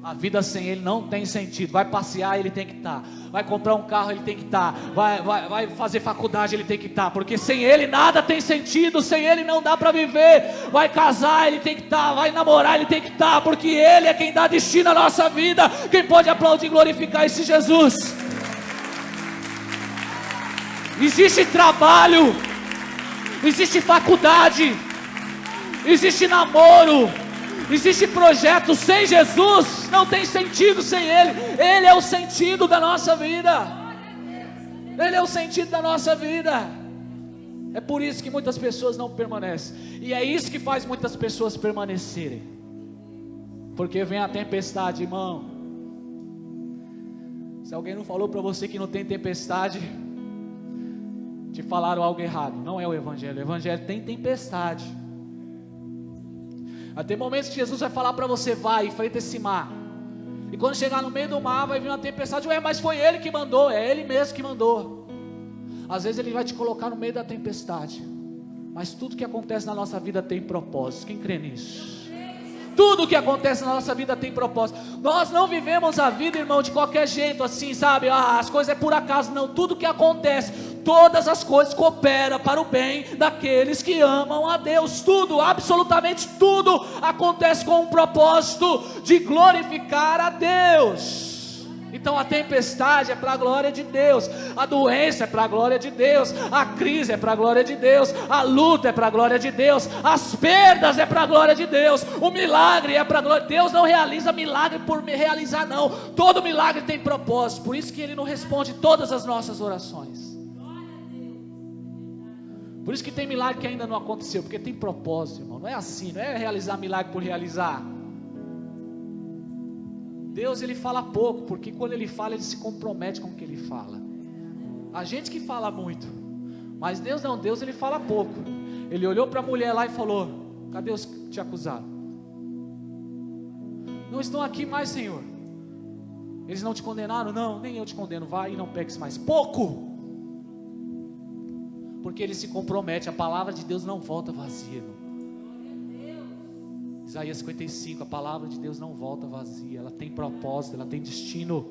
A vida sem Ele não tem sentido. Vai passear, Ele tem que estar. Vai comprar um carro, Ele tem que estar. Vai fazer faculdade, Ele tem que estar. Porque sem Ele nada tem sentido. Sem Ele não dá para viver. Vai casar, Ele tem que estar. Vai namorar, Ele tem que estar. Porque Ele é quem dá destino à nossa vida. Quem pode aplaudir e glorificar esse Jesus? Existe trabalho. Existe faculdade. Existe namoro. Existe projeto. Sem Jesus não tem sentido. Sem Ele, Ele é o sentido da nossa vida. Ele é o sentido da nossa vida. É por isso que muitas pessoas não permanecem. E é isso que faz muitas pessoas permanecerem. Porque vem a tempestade, irmão. Se alguém não falou para você que não tem tempestade, te falaram algo errado. Não é o Evangelho. O Evangelho tem tempestade. Até momentos que Jesus vai falar para você: vai, enfrenta esse mar. E quando chegar no meio do mar, vai vir uma tempestade. Ué, mas foi Ele que mandou. É Ele mesmo que mandou. Às vezes Ele vai te colocar no meio da tempestade. Mas tudo que acontece na nossa vida tem propósito. Quem crê nisso? Tudo que acontece na nossa vida tem propósito. Nós não vivemos a vida, irmão, de qualquer jeito, assim, sabe? As coisas é por acaso. Não, tudo que acontece, todas as coisas cooperam para o bem daqueles que amam a Deus. Tudo, absolutamente tudo acontece com um propósito de glorificar a Deus. Então a tempestade é para a glória de Deus, a doença é para a glória de Deus, a crise é para a glória de Deus, a luta é para a glória de Deus, as perdas é para a glória de Deus, o milagre é para a glória de Deus. Deus não realiza milagre por me realizar, não. Todo milagre tem propósito. Por isso que Ele não responde todas as nossas orações. Por isso que tem milagre que ainda não aconteceu, porque tem propósito, irmão. Não é assim, não é realizar milagre por realizar. Deus, Ele fala pouco, porque quando Ele fala, Ele se compromete com o que Ele fala. A gente que fala muito, mas Deus não. Deus, Ele fala pouco. Ele olhou para a mulher lá e falou: cadê os que te acusaram? Não estão aqui mais, Senhor. Eles não te condenaram? Não, nem eu te condeno. Vai e não peques mais. Pouco. Porque Ele se compromete. A palavra de Deus não volta vazia, irmão. Isaías 55, a palavra de Deus não volta vazia. Ela tem propósito, ela tem destino.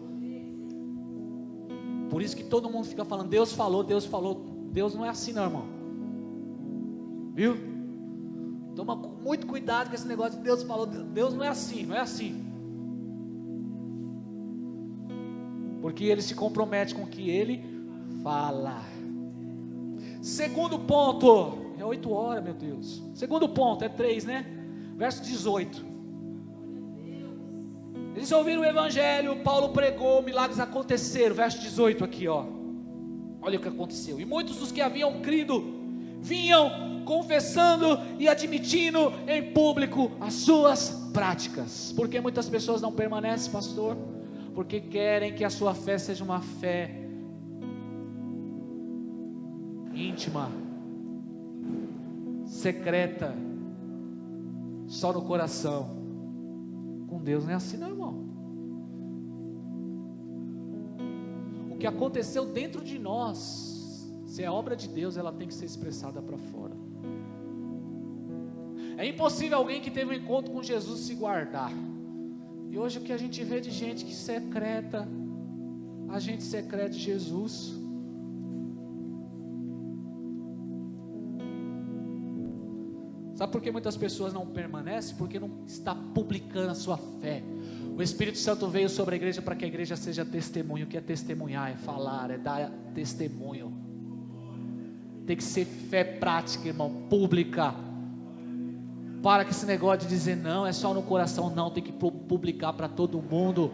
Por isso que todo mundo fica falando: Deus falou, Deus falou. Deus não é assim, não, irmão. Viu? Toma muito cuidado com esse negócio de Deus falou. Deus não é assim, não é assim. Porque Ele se compromete com o que Ele fala. Segundo ponto. É 8 horas, meu Deus. Segundo ponto, é 3, né? Verso 18. Eles ouviram o Evangelho, Paulo pregou, milagres aconteceram. Verso 18 aqui, ó. Olha o que aconteceu. E muitos dos que haviam crido vinham confessando e admitindo em público as suas práticas. Por que muitas pessoas não permanecem, pastor? Porque querem que a sua fé seja uma fé íntima, secreta, só no coração. Com Deus não é assim, não, irmão. O que aconteceu dentro de nós, se é obra de Deus, ela tem que ser expressada para fora. É impossível alguém que teve um encontro com Jesus se guardar. E hoje o que a gente vê de gente que secreta, agente secreto de Jesus. Sabe por que muitas pessoas não permanecem? Porque não está publicando a sua fé. O Espírito Santo veio sobre a igreja para que a igreja seja testemunho. O que é testemunhar? É falar, é dar testemunho. Tem que ser fé prática, irmão, pública. Para que esse negócio de dizer não, é só no coração. Não, tem que publicar para todo mundo.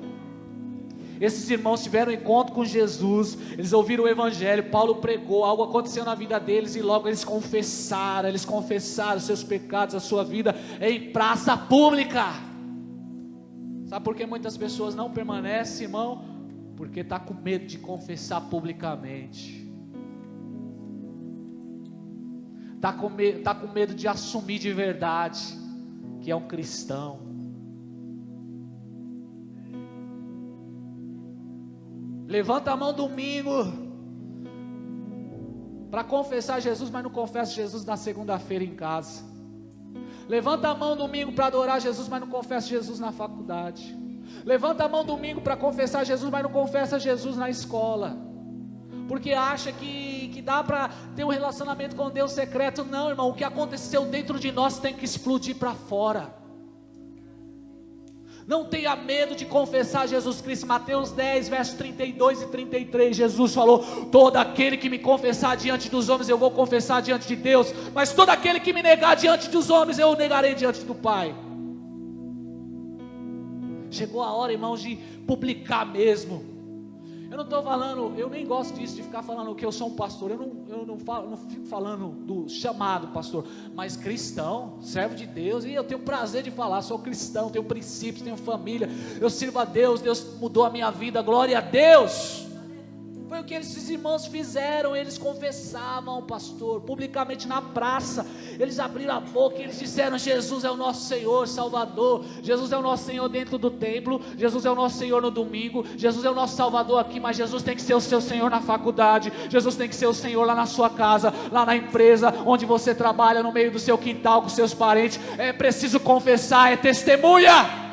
Esses irmãos tiveram um encontro com Jesus, eles ouviram o evangelho, Paulo pregou, algo aconteceu na vida deles e logo eles confessaram os seus pecados, a sua vida em praça pública. Sabe por que muitas pessoas não permanecem, irmão? Porque está com medo de confessar publicamente, está com medo de assumir de verdade que é um cristão. Levanta a mão domingo para confessar Jesus, mas não confessa Jesus na segunda-feira em casa. Levanta a mão domingo para adorar Jesus, mas não confessa Jesus na faculdade. Levanta a mão domingo para confessar Jesus, mas não confessa Jesus na escola, porque acha que dá para ter um relacionamento com Deus secreto. Não, irmão, o que aconteceu dentro de nós tem que explodir para fora. Não tenha medo de confessar Jesus Cristo. Mateus 10, versos 32 e 33, Jesus falou: todo aquele que me confessar diante dos homens, eu vou confessar diante de Deus, mas todo aquele que me negar diante dos homens, eu o negarei diante do Pai. Chegou a hora, irmãos, de publicar mesmo. Eu não estou falando, eu nem gosto disso, de ficar falando que eu sou um pastor. Eu não fico falando do chamado pastor, mas cristão, servo de Deus. E eu tenho prazer de falar, sou cristão, tenho princípios, tenho família, eu sirvo a Deus, Deus mudou a minha vida, glória a Deus. Foi o que esses irmãos fizeram. Eles confessavam o pastor publicamente na praça. Eles abriram a boca e eles disseram: Jesus é o nosso Senhor, Salvador. Jesus é o nosso Senhor dentro do templo. Jesus é o nosso Senhor no domingo. Jesus é o nosso Salvador aqui, mas Jesus tem que ser o seu Senhor na faculdade. Jesus tem que ser o Senhor lá na sua casa, lá na empresa, onde você trabalha, no meio do seu quintal com seus parentes. É preciso confessar, é testemunha.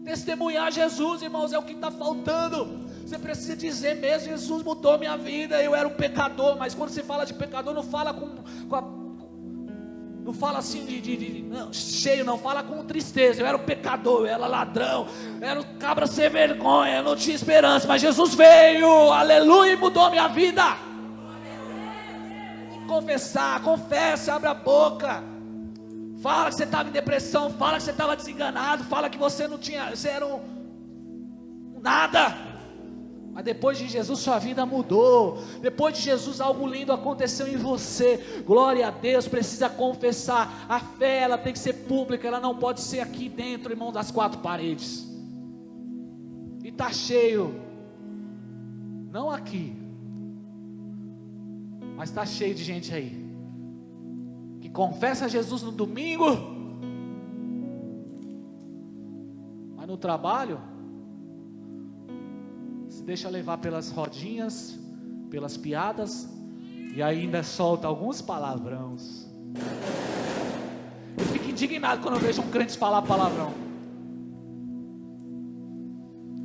Testemunhar Jesus, irmãos, é o que está faltando. Você precisa dizer mesmo: Jesus mudou minha vida, eu era um pecador. Mas quando você fala de pecador, não fala não fala assim não, cheio, não fala com tristeza. Eu era um pecador, eu era ladrão, eu era um cabra sem vergonha, eu não tinha esperança, mas Jesus veio, aleluia, e mudou minha vida. Confessar, confessa, abre a boca. Fala que você estava em depressão, fala que você estava desenganado, fala que você não tinha, você era um nada. Mas depois de Jesus sua vida mudou. Depois de Jesus algo lindo aconteceu em você. Glória a Deus. Precisa confessar. A fé, ela tem que ser pública, ela não pode ser aqui dentro, irmão, das quatro paredes. E está cheio, não aqui, mas está cheio de gente aí que confessa Jesus no domingo, mas no trabalho se deixa levar pelas rodinhas, pelas piadas, e ainda solta alguns palavrões. Eu fico indignado quando eu vejo um crente falar palavrão.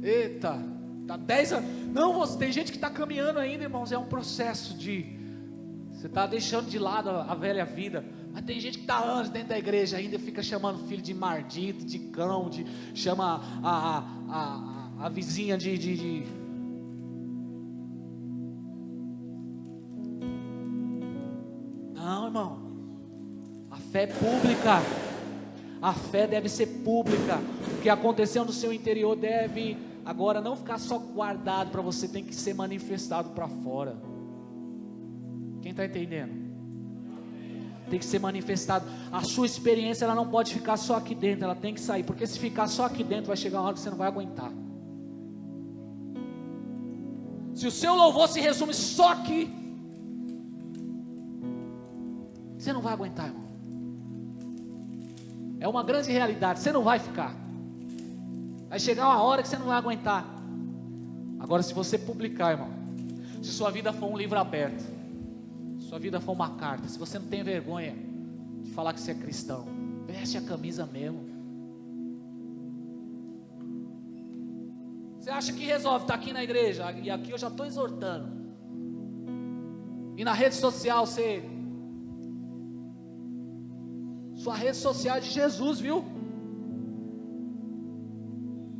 Eita, tá 10 anos. Não, tem gente que está caminhando ainda, irmãos. É um processo de você está deixando de lado a velha vida. Mas tem gente que está anos dentro da igreja ainda, fica chamando o filho de mardito, de cão, chama a vizinha de Não, irmão. A fé é pública. A fé deve ser pública. O que aconteceu no seu interior deve agora não ficar só guardado para você, tem que ser manifestado para fora. Quem está entendendo? Tem que ser manifestado. A sua experiência, ela não pode ficar só aqui dentro, ela tem que sair, porque se ficar só aqui dentro, vai chegar uma hora que você não vai aguentar. Se o seu louvor se resume só aqui, você não vai aguentar, irmão. É uma grande realidade, você não vai ficar. Vai chegar uma hora que você não vai aguentar. Agora, se você publicar, irmão, se sua vida for um livro aberto, sua vida for uma carta, se você não tem vergonha de falar que você é cristão, veste a camisa mesmo. Você acha que resolve estar aqui na igreja, e aqui eu já estou exortando, e na rede social sua rede social é de Jesus, viu?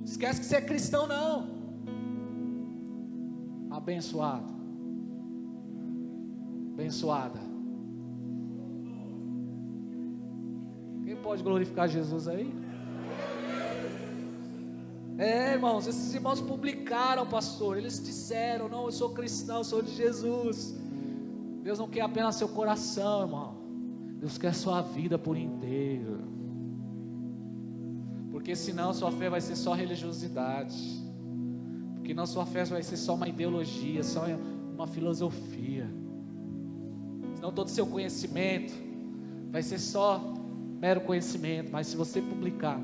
Esquece que você é cristão, não. Abençoado, abençoada. Quem pode glorificar Jesus aí? Irmãos, esses irmãos publicaram, pastor. Eles disseram: não, eu sou cristão, eu sou de Jesus. Deus não quer apenas seu coração, irmão. Deus quer sua vida por inteiro. Porque senão sua fé vai ser só religiosidade. Porque não, sua fé vai ser só uma ideologia, só uma filosofia. Senão todo o seu conhecimento vai ser só mero conhecimento. Mas se você publicar,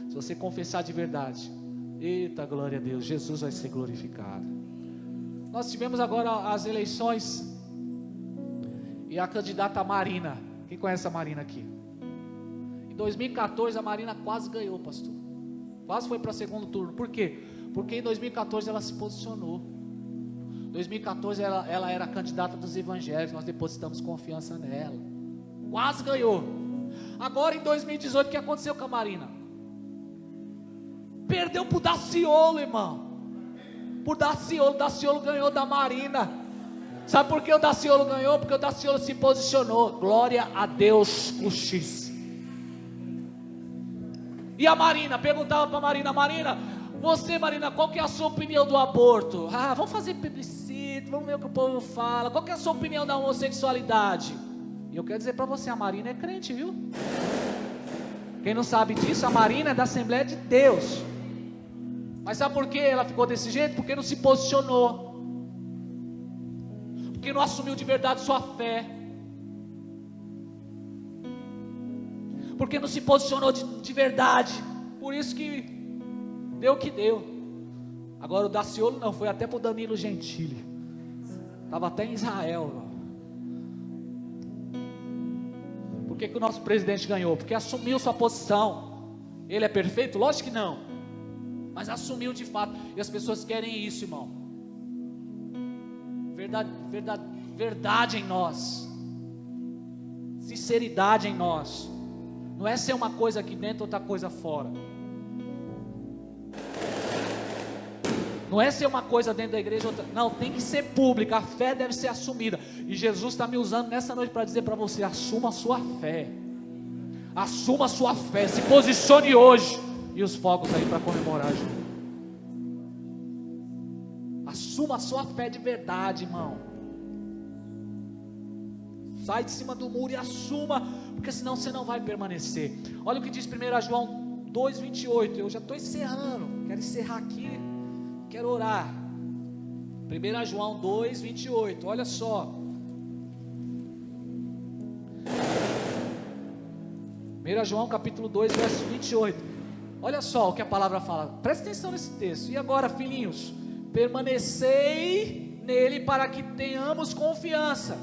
se você confessar de verdade, eita, glória a Deus, Jesus vai ser glorificado. Nós tivemos agora as eleições e a candidata Marina. Quem conhece a Marina aqui? Em 2014 a Marina quase ganhou, pastor. Quase foi para o segundo turno. Por quê? Porque em 2014 ela se posicionou. Em 2014 ela era a candidata dos evangélicos. Nós depositamos confiança nela. Quase ganhou. Agora em 2018 o que aconteceu com a Marina? Perdeu para o Daciolo, irmão. Por Daciolo. Daciolo ganhou da Marina. Sabe por que o Daciolo ganhou? Porque o Daciolo se posicionou. Glória a Deus, o X. E a Marina, perguntava para a Marina: Marina, você, Marina, qual que é a sua opinião do aborto? Vamos fazer plebiscito, vamos ver o que o povo fala. Qual que é a sua opinião da homossexualidade? E eu quero dizer para você, a Marina é crente, viu? Quem não sabe disso, a Marina é da Assembleia de Deus. Mas sabe por que ela ficou desse jeito? Porque não se posicionou. Porque não assumiu de verdade sua fé. Porque não se posicionou de verdade. Por isso que deu o que deu. Agora o Daciolo não, foi até para o Danilo Gentili. Estava até em Israel. Por que o nosso presidente ganhou? Porque assumiu sua posição. Ele é perfeito? Lógico que não. Mas assumiu de fato. E as pessoas querem isso, irmão. Verdade em nós. Sinceridade em nós. Não é ser uma coisa aqui dentro, outra coisa fora. Não é ser uma coisa dentro da igreja, outra. Não, tem que ser pública. A fé deve ser assumida. E Jesus está me usando nessa noite para dizer para você: assuma a sua fé. Assuma a sua fé. Se posicione hoje. E os fogos aí para comemorar junto. Assuma a sua fé de verdade, irmão. Sai de cima do muro e assuma, porque senão você não vai permanecer. Olha o que diz 1 João 2,28. Eu já estou encerrando. Quero encerrar aqui. Quero orar. 1 João 2,28. Olha só. 1 João capítulo 2, verso 28. Olha só o que a palavra fala. Presta atenção nesse texto. E agora, filhinhos, permanecei nele para que tenhamos confiança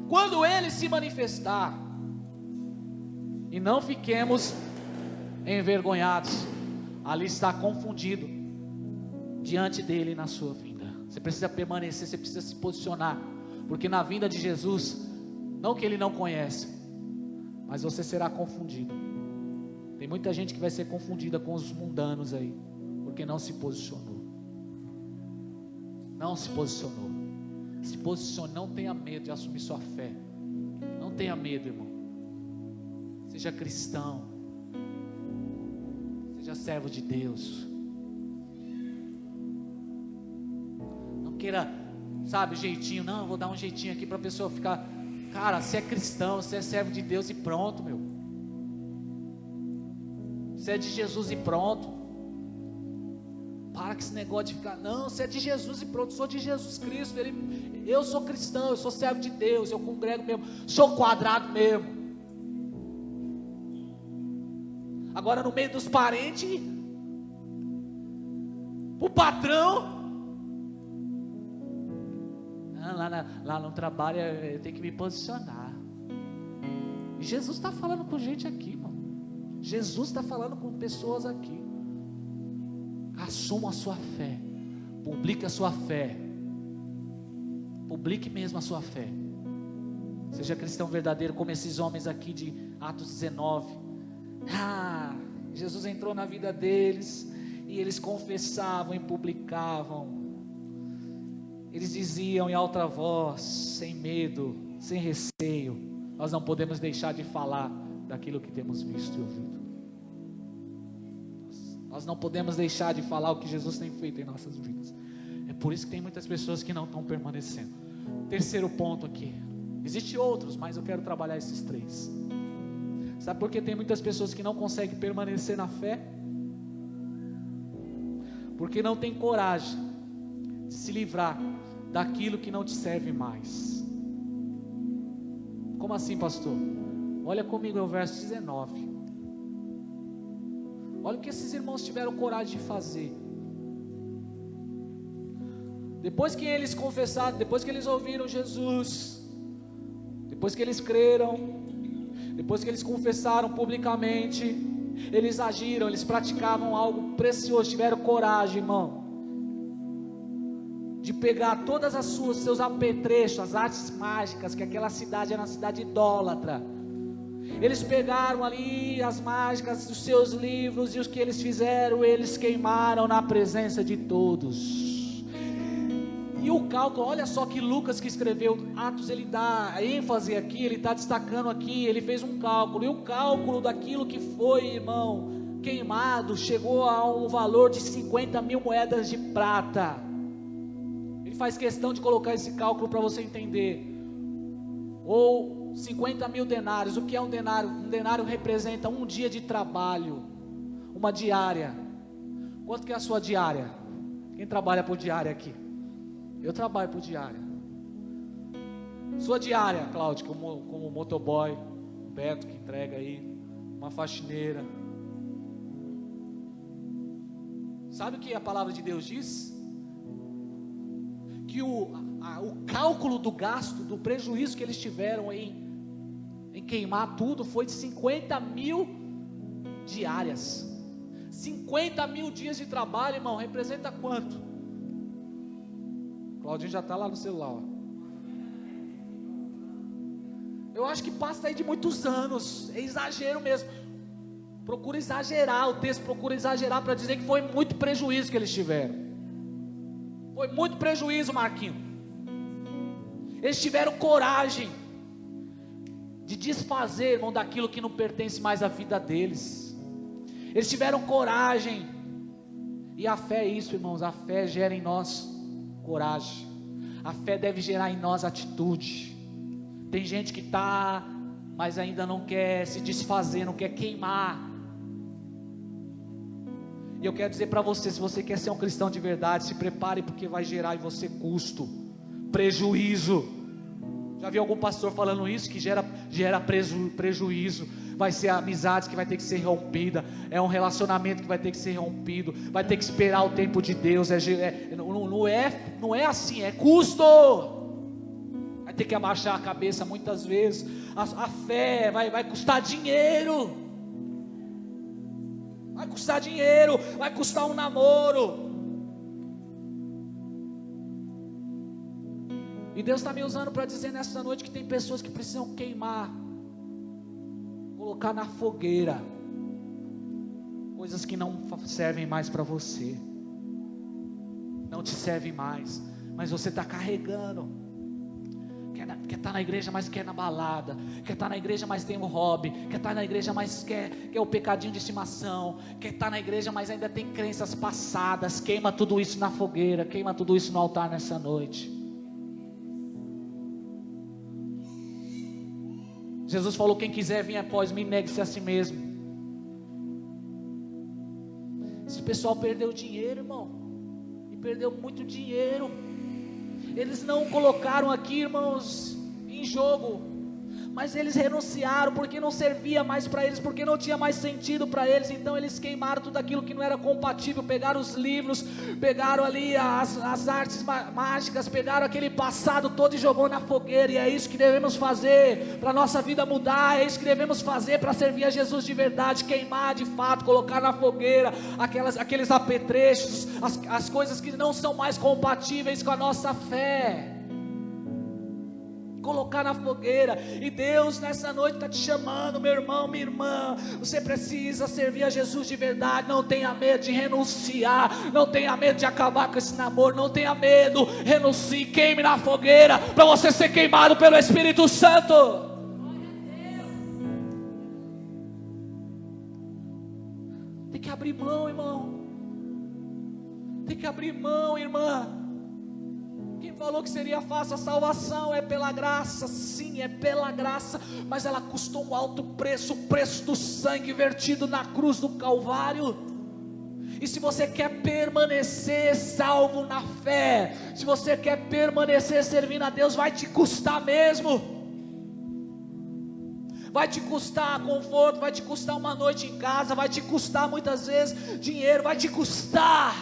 quando ele se manifestar, e não fiquemos envergonhados. Ali está confundido diante dele na sua vinda. Você precisa permanecer, você precisa se posicionar, porque na vinda de Jesus, não que ele não conhece, mas você será confundido. Tem muita gente que vai ser confundida com os mundanos aí, porque não se posicionou. Não se posicionou. Se posicione, não tenha medo de assumir sua fé. Não tenha medo, irmão. Seja cristão. Seja servo de Deus. Não queira, sabe, jeitinho. Não, eu vou dar um jeitinho aqui para a pessoa ficar. Cara, você é cristão, você é servo de Deus e pronto, meu. Você é de Jesus e pronto. Para com esse negócio de ficar, não, você é de Jesus e pronto, sou de Jesus Cristo, eu sou cristão, eu sou servo de Deus, eu congrego mesmo, sou quadrado mesmo. Agora no meio dos parentes, o patrão, lá no trabalho eu tenho que me posicionar. E Jesus está falando com gente aqui, mano. Jesus está falando com pessoas aqui. Assuma a sua fé. Publique a sua fé. Publique mesmo a sua fé. Seja cristão verdadeiro, como esses homens aqui de Atos 19. Jesus entrou na vida deles e eles confessavam e publicavam. Eles diziam em alta voz, sem medo, sem receio: nós não podemos deixar de falar daquilo que temos visto e ouvido. Nós não podemos deixar de falar o que Jesus tem feito em nossas vidas. É por isso que tem muitas pessoas que não estão permanecendo. Terceiro ponto aqui. Existem outros, mas eu quero trabalhar esses 3. Sabe por que tem muitas pessoas que não conseguem permanecer na fé? Porque não tem coragem de se livrar daquilo que não te serve mais. Como assim, pastor? Olha comigo, é o verso 19. Olha o que esses irmãos tiveram coragem de fazer. Depois que eles confessaram, depois que eles ouviram Jesus, depois que eles creram, depois que eles confessaram publicamente, eles agiram, eles praticavam algo precioso, tiveram coragem, irmão, de pegar todas as seus apetrechos, as artes mágicas, que aquela cidade era uma cidade idólatra. Eles pegaram ali as mágicas, os seus livros, e os que eles fizeram, eles queimaram na presença de todos. E o cálculo, olha só que Lucas, que escreveu Atos, ele dá ênfase aqui, ele está destacando aqui, ele fez um cálculo, e o cálculo daquilo que foi, irmão, queimado, chegou a um valor de 50 mil moedas de prata. Ele faz questão de colocar esse cálculo para você entender. Ou 50 mil denários. O que é um denário? Um denário representa um dia de trabalho, uma diária. Quanto que é a sua diária? Quem trabalha por diária aqui? Eu trabalho por diária. Sua diária, Cláudio, como motoboy, Beto que entrega aí, uma faxineira. Sabe o que a palavra de Deus diz? Que o cálculo do gasto, do prejuízo que eles tiveram em queimar tudo, foi de 50 mil diárias. 50 mil dias de trabalho, irmão, representa quanto? Claudinho já está lá no celular, ó. Eu acho que passa aí de muitos anos, é exagero mesmo. Procura exagerar, o texto procura exagerar para dizer que foi muito prejuízo que eles tiveram. Foi muito prejuízo, Marquinhos. Eles tiveram coragem de desfazer, irmão, daquilo que não pertence mais à vida deles. Eles tiveram coragem. E a fé é isso, irmãos. A fé gera em nós coragem. A fé deve gerar em nós atitude. Tem gente que está, mas ainda não quer se desfazer, não quer queimar. E eu quero dizer para você, se você quer ser um cristão de verdade, se prepare, porque vai gerar em você custo, prejuízo. Já viu algum pastor falando isso? Que gera prejuízo. Vai ser amizades que vai ter que ser rompida, é um relacionamento que vai ter que ser rompido, vai ter que esperar o tempo de Deus. Não é assim, é custo. Vai ter que abaixar a cabeça muitas vezes. A fé vai custar dinheiro. Vai custar dinheiro, vai custar um namoro. E Deus está me usando para dizer nessa noite que tem pessoas que precisam queimar, colocar na fogueira coisas que não servem mais para você, não te servem mais, mas você está carregando. Quer estar na igreja, mas quer na balada. Quer estar na igreja, mas tem um hobby. Quer estar na igreja, mas quer o pecadinho de estimação. Quer estar na igreja, mas ainda tem crenças passadas. Queima tudo isso na fogueira, queima tudo isso no altar nessa noite. Jesus falou: quem quiser vir após mim, negue-se a si mesmo. Esse pessoal perdeu dinheiro, irmão, e perdeu muito dinheiro. Eles não colocaram aqui, irmãos, em jogo, mas eles renunciaram porque não servia mais para eles, porque não tinha mais sentido para eles. Então eles queimaram tudo aquilo que não era compatível, pegaram os livros, pegaram ali as artes mágicas, pegaram aquele passado todo e jogou na fogueira. E é isso que devemos fazer para a nossa vida mudar, é isso que devemos fazer para servir a Jesus de verdade, queimar de fato, colocar na fogueira aqueles apetrechos, as coisas que não são mais compatíveis com a nossa fé, colocar na fogueira. E Deus nessa noite está te chamando, meu irmão, minha irmã. Você precisa servir a Jesus de verdade. Não tenha medo de renunciar, não tenha medo de acabar com esse namoro, não tenha medo. Renuncie, queime na fogueira, para você ser queimado pelo Espírito Santo. Tem que abrir abrir mão, irmão. Tem que abrir mão, irmã. Quem falou que seria fácil? A salvação é pela graça, sim, é pela graça, mas ela custou um alto preço, o preço do sangue vertido na cruz do Calvário. E se você quer permanecer salvo na fé, se você quer permanecer servindo a Deus, vai te custar mesmo. Vai te custar conforto, vai te custar uma noite em casa, vai te custar muitas vezes dinheiro, vai te custar.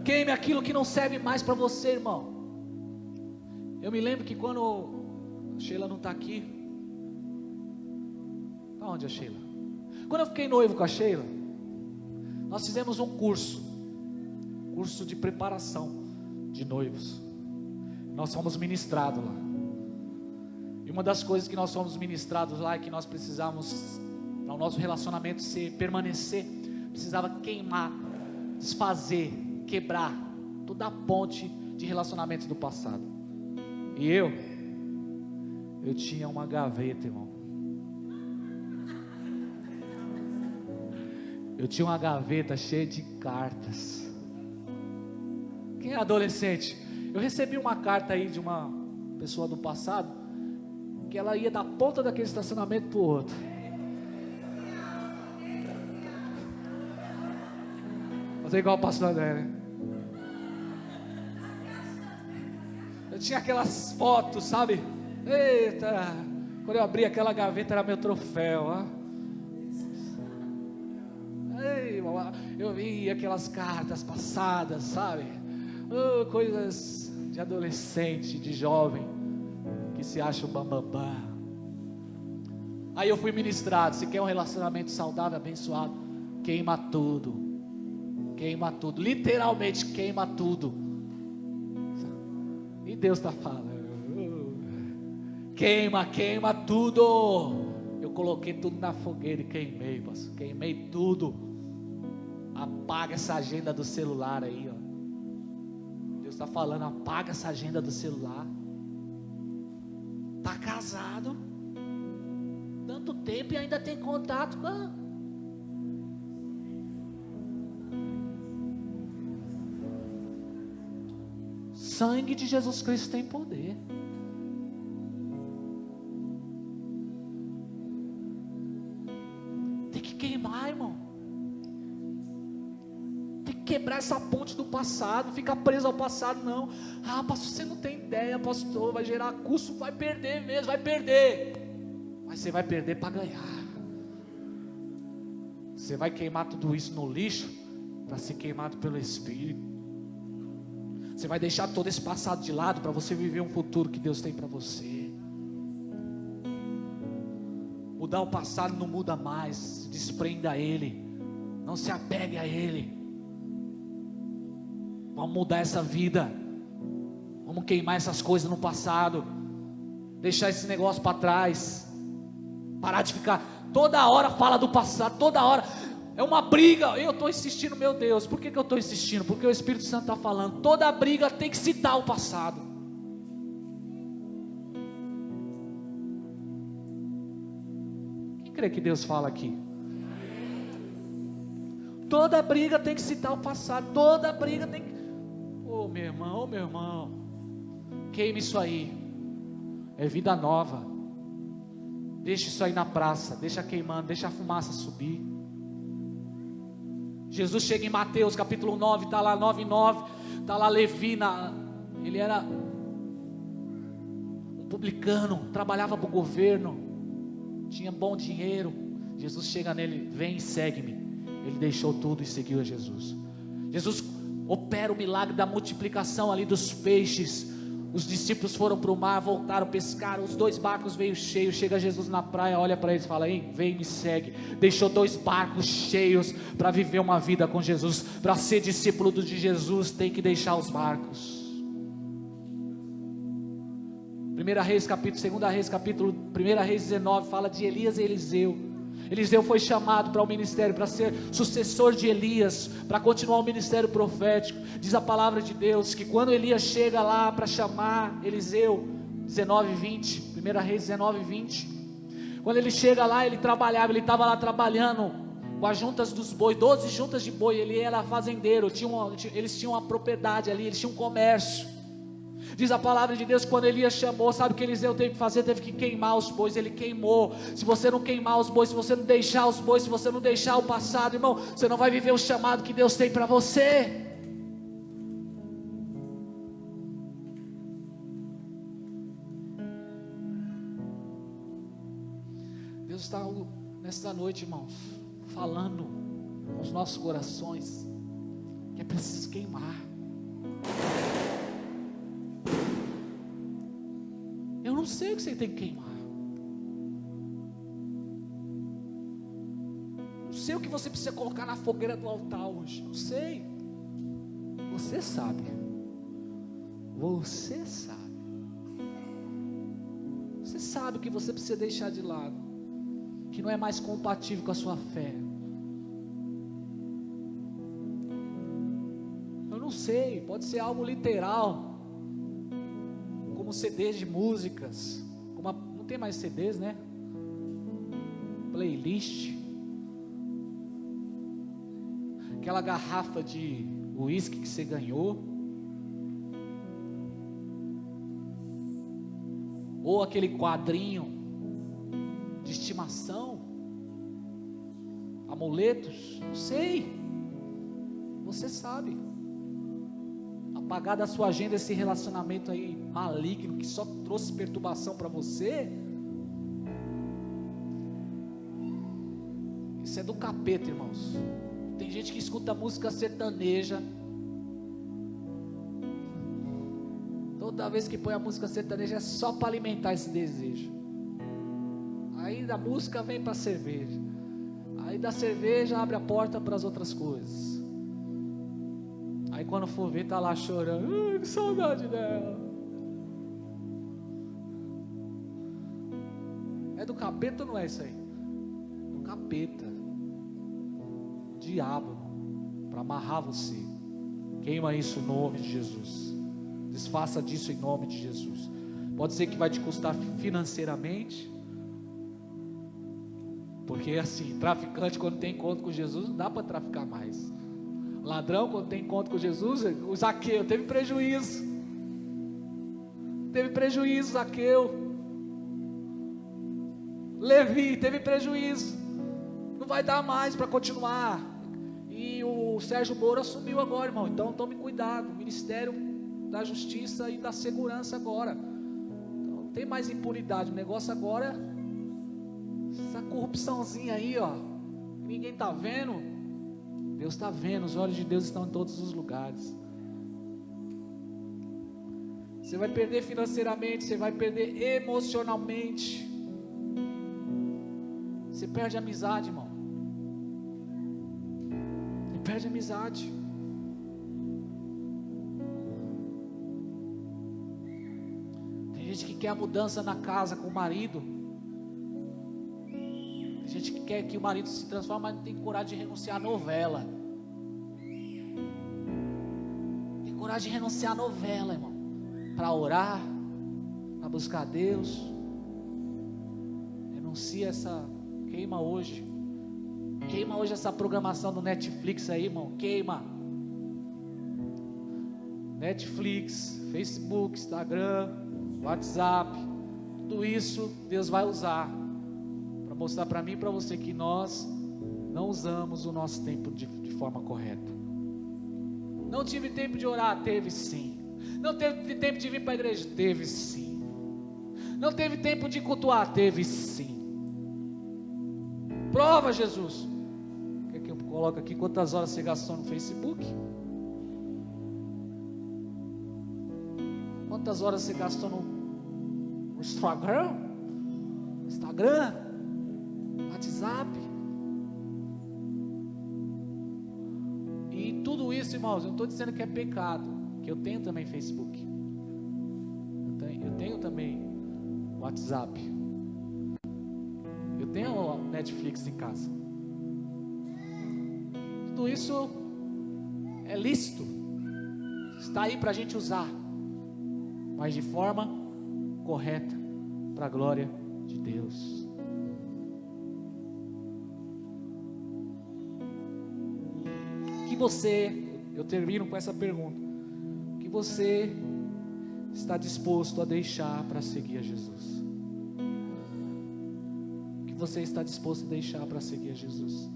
Queime aquilo que não serve mais para você, irmão. Eu me lembro que quando a Sheila não está aqui. Está onde a Sheila? Quando eu fiquei noivo com a Sheila, nós fizemos um curso de preparação de noivos. Nós fomos ministrados lá. E uma das coisas que nós fomos ministrados lá é que nós precisávamos, para o nosso relacionamento permanecer, precisava queimar, desfazer, quebrar toda a ponte de relacionamentos do passado. E eu tinha uma gaveta, irmão. Eu tinha uma gaveta cheia de cartas. Quem é adolescente? Eu recebi uma carta aí de uma pessoa do passado, que ela ia da ponta daquele estacionamento para o outro. Fazer igual o pastor André, né? Eu tinha aquelas fotos, sabe? Eita, quando eu abri aquela gaveta era meu troféu, ó. Ei, eu vi aquelas cartas passadas, sabe? Oh, coisas de adolescente, de jovem, que se acha o bambambam. Aí eu fui ministrado. Se quer um relacionamento saudável, abençoado, queima tudo. Queima tudo, literalmente queima tudo. E Deus está falando, queima tudo. Eu coloquei tudo na fogueira e queimei, pastor. Queimei tudo. Apaga essa agenda do celular aí, ó. Deus está falando, apaga essa agenda do celular. Está casado tanto tempo e ainda tem contato com a... Sangue de Jesus Cristo tem poder. Tem que queimar, irmão. Tem que quebrar essa ponte do passado. Ficar preso ao passado, não. Ah, pastor, você não tem ideia, pastor. Vai gerar custo, vai perder mesmo, vai perder. Mas você vai perder para ganhar. Você vai queimar tudo isso no lixo para ser queimado pelo Espírito. Você vai deixar todo esse passado de lado para você viver um futuro que Deus tem para você. Mudar o passado não muda mais. Se desprenda a Ele. Não se apegue a Ele. Vamos mudar essa vida. Vamos queimar essas coisas no passado. Deixar esse negócio para trás. Parar de ficar toda hora fala do passado. Toda hora é uma briga. Eu estou insistindo, meu Deus. Por que eu estou insistindo? Porque o Espírito Santo está falando. Toda briga tem que citar o passado. Quem crê que Deus fala aqui? Toda briga tem que citar o passado. Toda briga tem que... Ô meu irmão, queime isso aí. É vida nova. Deixa isso aí na praça. Deixa queimando, deixa a fumaça subir. Jesus chega em Mateus capítulo 9, está lá 9:9, está lá Levi, ele era um publicano, trabalhava para o governo, tinha bom dinheiro. Jesus chega nele, vem e segue-me. Ele deixou tudo e seguiu a Jesus. Jesus opera o milagre da multiplicação ali dos peixes. Os discípulos foram para o mar, voltaram, pescaram, os 2 barcos veio cheios. Chega Jesus na praia, olha para eles e fala: ei, vem e me segue. Deixou 2 barcos cheios para viver uma vida com Jesus. Para ser discípulo de Jesus tem que deixar os barcos. 1 Reis capítulo, 2 Reis capítulo, 1 Reis 19 fala de Elias e Eliseu. Eliseu foi chamado para o ministério, para ser sucessor de Elias, para continuar o ministério profético. Diz a palavra de Deus que quando Elias chega lá para chamar Eliseu, 19:20, 1 Reis 19:20, Quando ele chega lá, ele estava lá trabalhando com as juntas dos bois, 12 juntas de boi. Ele era fazendeiro, eles tinham uma propriedade ali, eles tinham um comércio. Diz a palavra de Deus, quando Elias chamou, sabe o que Eliseu teve que fazer? Teve que queimar os bois. Ele queimou. Se você não queimar os bois, se você não deixar os bois, se você não deixar o passado, irmão, você não vai viver o chamado que Deus tem para você. Deus está nesta noite, irmãos, falando com os nossos corações que é preciso queimar. Eu não sei o que você tem que queimar. Não sei o que você precisa colocar na fogueira do altar hoje. Não sei. Você sabe. Você sabe. Você sabe o que você precisa deixar de lado, que não é mais compatível com a sua fé. Eu não sei, pode ser algo literal, como CDs de músicas, não tem mais CDs, né? Playlist, aquela garrafa de uísque que você ganhou, ou aquele quadrinho de estimação, amuletos, não sei, você sabe. Apagar da sua agenda esse relacionamento aí maligno que só trouxe perturbação para você, isso é do capeta, irmãos. Tem gente que escuta música sertaneja, toda vez que põe a música sertaneja é só para alimentar esse desejo. Aí da música vem para a cerveja, aí da cerveja abre a porta para as outras coisas. Aí quando for ver, tá lá chorando, ai, que saudade dela. É do capeta ou não é isso aí? Do capeta, diabo, para amarrar você. Queima isso em nome de Jesus. Desfaça disso em nome de Jesus. Pode ser que vai te custar financeiramente, porque assim, traficante quando tem encontro com Jesus não dá para traficar mais. Ladrão quando tem encontro com Jesus, o Zaqueu teve prejuízo. Teve prejuízo, Zaqueu. Levi teve prejuízo. Não vai dar mais para continuar. E o Sérgio Moro assumiu agora, irmão. Então tome cuidado. Ministério da Justiça e da Segurança agora. Então, não tem mais impunidade. O negócio agora, essa corrupçãozinha aí, ó, que ninguém está vendo. Deus está vendo, os olhos de Deus estão em todos os lugares. Você vai perder financeiramente, você vai perder emocionalmente. Você perde a amizade, irmão. Você perde a amizade. Tem gente que quer a mudança na casa com o marido. Tem gente que quer que o marido se transforme, mas não tem coragem de renunciar à novela. Tem coragem de renunciar à novela, irmão, para orar, para buscar a Deus. Renuncia queima hoje essa programação do Netflix aí, irmão, queima. Netflix, Facebook, Instagram, WhatsApp, tudo isso Deus vai usar mostrar para mim e para você que nós não usamos o nosso tempo de forma correta. Não tive tempo de orar? Teve sim. Não teve tempo de vir para a igreja? Teve sim. Não teve tempo de cultuar? Teve sim. Prova, Jesus. Quer que eu coloque aqui quantas horas você gastou no Facebook? Quantas horas você gastou no Instagram? WhatsApp. E tudo isso, irmãos, eu não estou dizendo que é pecado, que eu tenho também Facebook, eu tenho também WhatsApp, eu tenho Netflix em casa. Tudo isso é lícito, está aí para a gente usar, mas de forma correta, para a glória de Deus. eu termino com essa pergunta, o que você está disposto a deixar para seguir a Jesus? O que você está disposto a deixar para seguir a Jesus?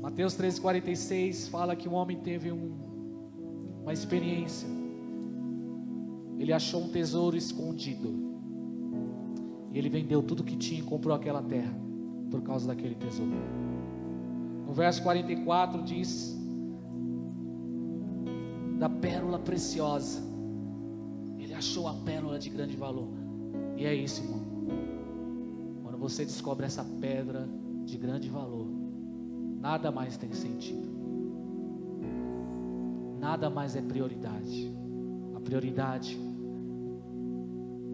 Mateus 13,46 fala que um homem teve uma experiência. Ele achou um tesouro escondido, e ele vendeu tudo que tinha e comprou aquela terra, por causa daquele tesouro. No verso 44 diz da pérola preciosa. Ele achou a pérola de grande valor. E é isso, irmão. Quando você descobre essa pedra de grande valor, nada mais tem sentido, nada mais é prioridade. A prioridade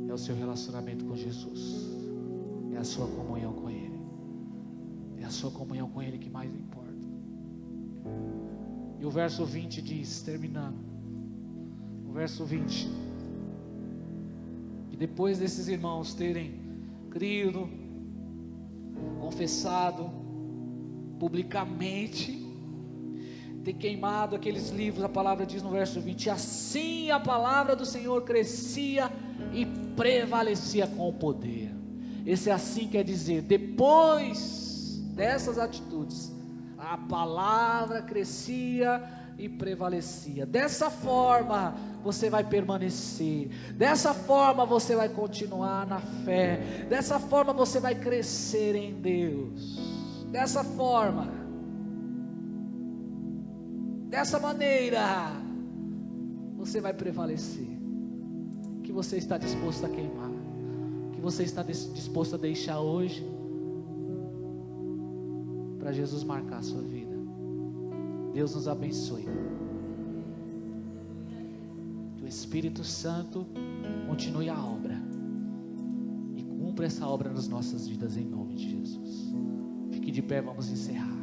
é o seu relacionamento com Jesus, é a sua comunhão com Ele, é a sua comunhão com Ele que mais importa. E o verso 20 diz, terminando, o verso 20, que depois desses irmãos terem crido, confessado publicamente, ter queimado aqueles livros, a palavra diz no verso 20, assim a palavra do Senhor crescia e prevalecia com o poder. Esse assim quer dizer, depois dessas atitudes, a palavra crescia e prevalecia. Dessa forma você vai permanecer, dessa forma você vai continuar na fé, dessa forma você vai crescer em Deus, dessa forma, dessa maneira você vai prevalecer. O que você está disposto a queimar? O que você está disposto a deixar hoje para Jesus marcar a sua vida? Deus nos abençoe. Que o Espírito Santo continue a obra e cumpra essa obra nas nossas vidas, em nome de Jesus. Fique de pé, vamos encerrar.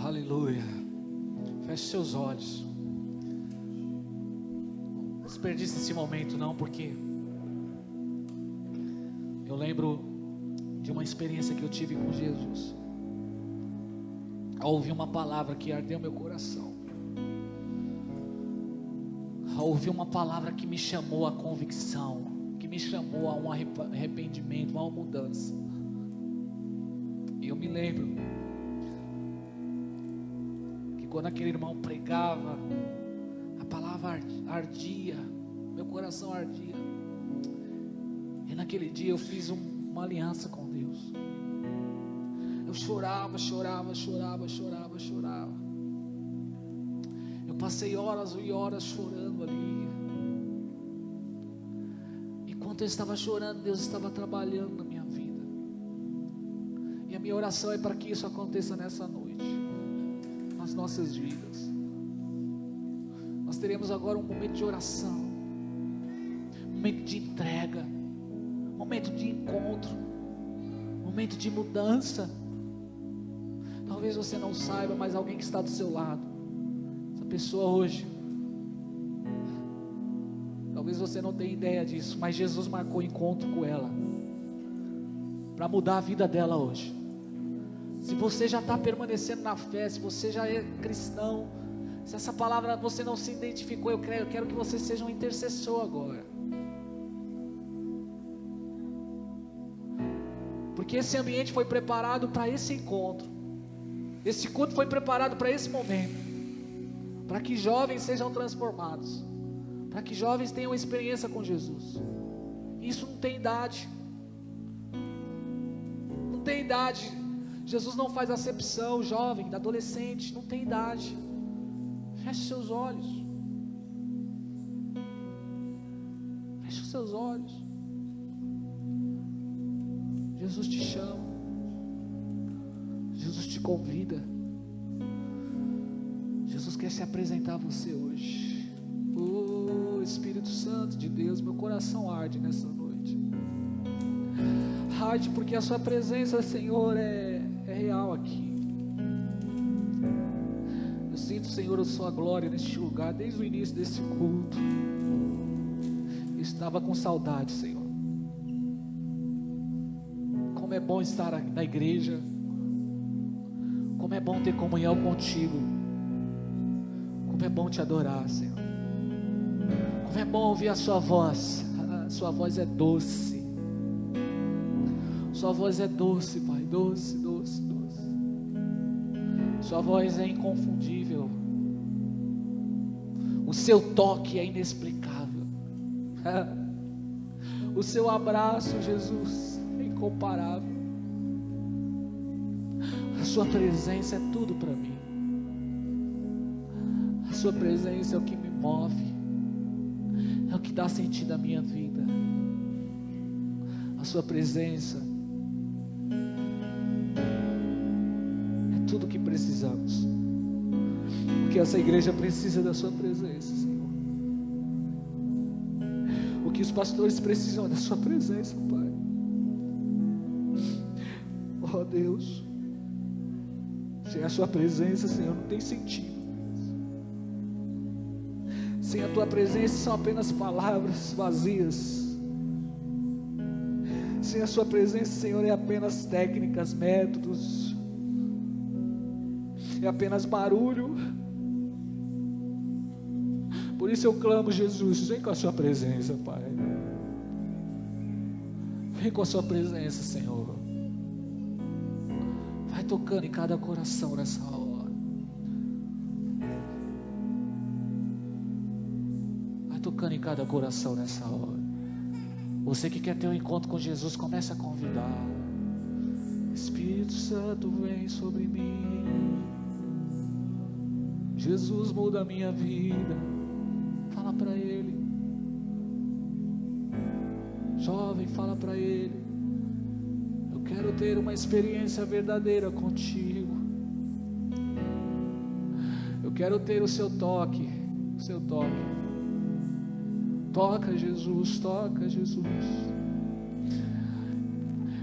Aleluia. Feche seus olhos. Não desperdice esse momento não, porque eu lembro de uma experiência que eu tive com Jesus. Ao ouvir uma palavra que ardeu meu coração, ao ouvir uma palavra que me chamou à convicção, que me chamou a um arrependimento, a uma mudança. E eu me lembro quando aquele irmão pregava, a palavra ardia, meu coração ardia. E naquele dia eu fiz uma aliança com Deus. Eu chorava. Eu passei horas e horas chorando ali. Enquanto eu estava chorando, Deus estava trabalhando na minha vida. E a minha oração é para que isso aconteça nessa noite, nas nossas vidas. Nós teremos agora um momento de oração, um momento de entrega, um momento de encontro, um momento de mudança. Talvez você não saiba, mas alguém que está do seu lado, essa pessoa hoje, talvez você não tenha ideia disso, mas Jesus marcou encontro com ela para mudar a vida dela hoje. Se você já está permanecendo na fé, se você já é cristão, se essa palavra você não se identificou, eu quero que você seja um intercessor agora. Porque esse ambiente foi preparado para esse encontro. Esse culto foi preparado para esse momento. Para que jovens sejam transformados. Para que jovens tenham experiência com Jesus. Isso não tem idade. Não tem idade. Jesus não faz acepção, jovem, adolescente, não tem idade. Feche seus olhos. Feche os seus olhos. Jesus te chama. Jesus te convida. Jesus quer se apresentar a você hoje. Oh, Espírito Santo de Deus, meu coração arde nessa noite. Arde porque a sua presença, Senhor, é real aqui. Eu sinto Senhor a sua glória neste lugar, desde o início desse culto. Eu estava com saudade, Senhor. Como é bom estar na igreja, como é bom ter comunhão contigo, como é bom te adorar, Senhor. Como é bom ouvir a sua voz. A sua voz é doce. Sua voz é doce, Pai, doce, doce, doce. Sua voz é inconfundível. O seu toque é inexplicável. O seu abraço, Jesus, é incomparável. A sua presença é tudo para mim. A sua presença é o que me move, é o que dá sentido à minha vida. A sua presença é tudo o que precisamos, porque essa igreja precisa da sua presença, Senhor. O que os pastores precisam é da sua presença, Pai. Oh Deus, sem a sua presença, Senhor, não tem sentido. Sem a tua presença são apenas palavras vazias. Sem a sua presença, Senhor, é apenas técnicas, métodos, é apenas barulho. Por isso eu clamo, Jesus, vem com a sua presença, Pai. Vem com a sua presença, Senhor. Vai tocando em cada coração nessa hora. Tocando em cada coração nessa hora. Você que quer ter um encontro com Jesus, comece a convidar. Espírito Santo, vem sobre mim. Jesus, muda a minha vida. Fala para Ele. Jovem, fala para Ele. Eu quero ter uma experiência verdadeira contigo. Eu quero ter o seu toque. O seu toque. Toca, Jesus, toca, Jesus.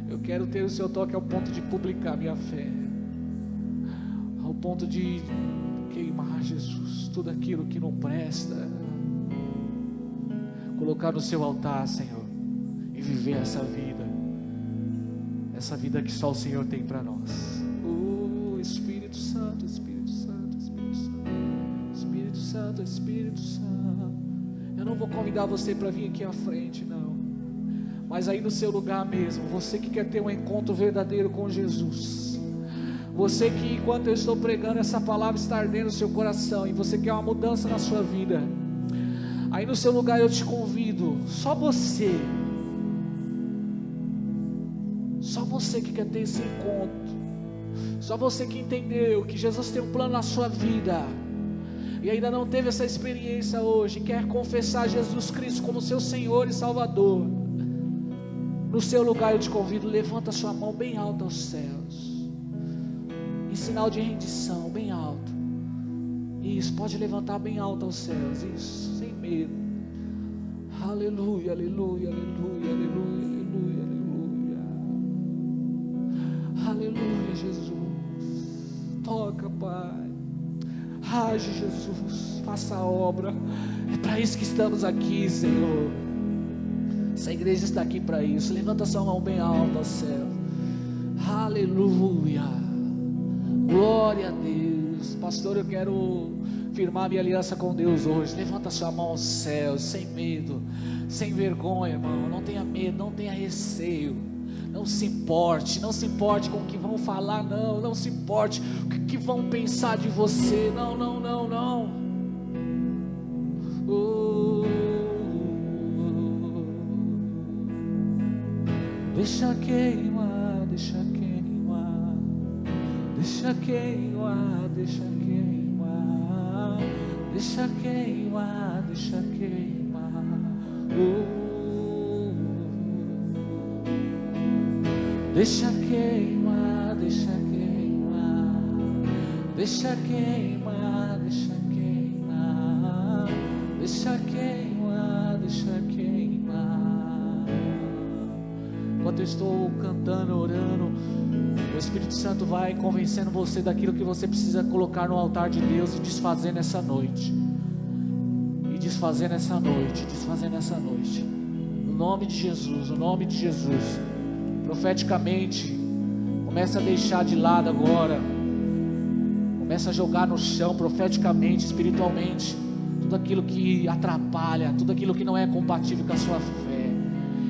Eu quero ter o seu toque ao ponto de publicar minha fé, ao ponto de queimar, Jesus, tudo aquilo que não presta, colocar no seu altar, Senhor, e viver essa vida que só o Senhor tem para nós. Espírito Santo, Espírito Santo, Espírito Santo, Espírito Santo, Espírito Santo. Eu não vou convidar você para vir aqui à frente, não. Mas aí no seu lugar mesmo, você que quer ter um encontro verdadeiro com Jesus, você que enquanto eu estou pregando essa palavra está ardendo no seu coração, e você quer uma mudança na sua vida, aí no seu lugar eu te convido, só você que quer ter esse encontro, só você que entendeu que Jesus tem um plano na sua vida, e ainda não teve essa experiência hoje, quer confessar Jesus Cristo como seu Senhor e Salvador, no seu lugar eu te convido, levanta sua mão bem alta aos céus, em sinal de rendição, bem alto. Isso, pode levantar bem alto aos céus, isso, sem medo. Aleluia, aleluia, aleluia, aleluia, aleluia, aleluia. Aleluia, Jesus. Toca, Pai. Age, Jesus, faça a obra. É para isso que estamos aqui, Senhor. Essa igreja está aqui para isso. Levanta sua mão bem alta ao céu. Aleluia. Glória a Deus. Pastor, eu quero firmar minha aliança com Deus hoje. Levanta sua mão ao céu, sem medo, sem vergonha, irmão. Não tenha medo, não tenha receio. Não se importe com o que vão falar, não se importe com o que vão pensar de você, não. Deixa queimar, deixa queimar, deixa queimar, deixa queimar, deixa queimar, deixa queimar. Deixa queimar, deixa queimar, deixa queimar, deixa queimar, deixa queimar, deixa queimar. enquanto eu estou cantando, orando, o Espírito Santo vai convencendo você daquilo que você precisa colocar no altar de Deus e desfazer nessa noite. E desfazer nessa noite, desfazer nessa noite. No nome de Jesus, no nome de Jesus. Profeticamente, começa a deixar de lado agora. Começa a jogar no chão profeticamente, espiritualmente, tudo aquilo que atrapalha, tudo aquilo que não é compatível com a sua fé.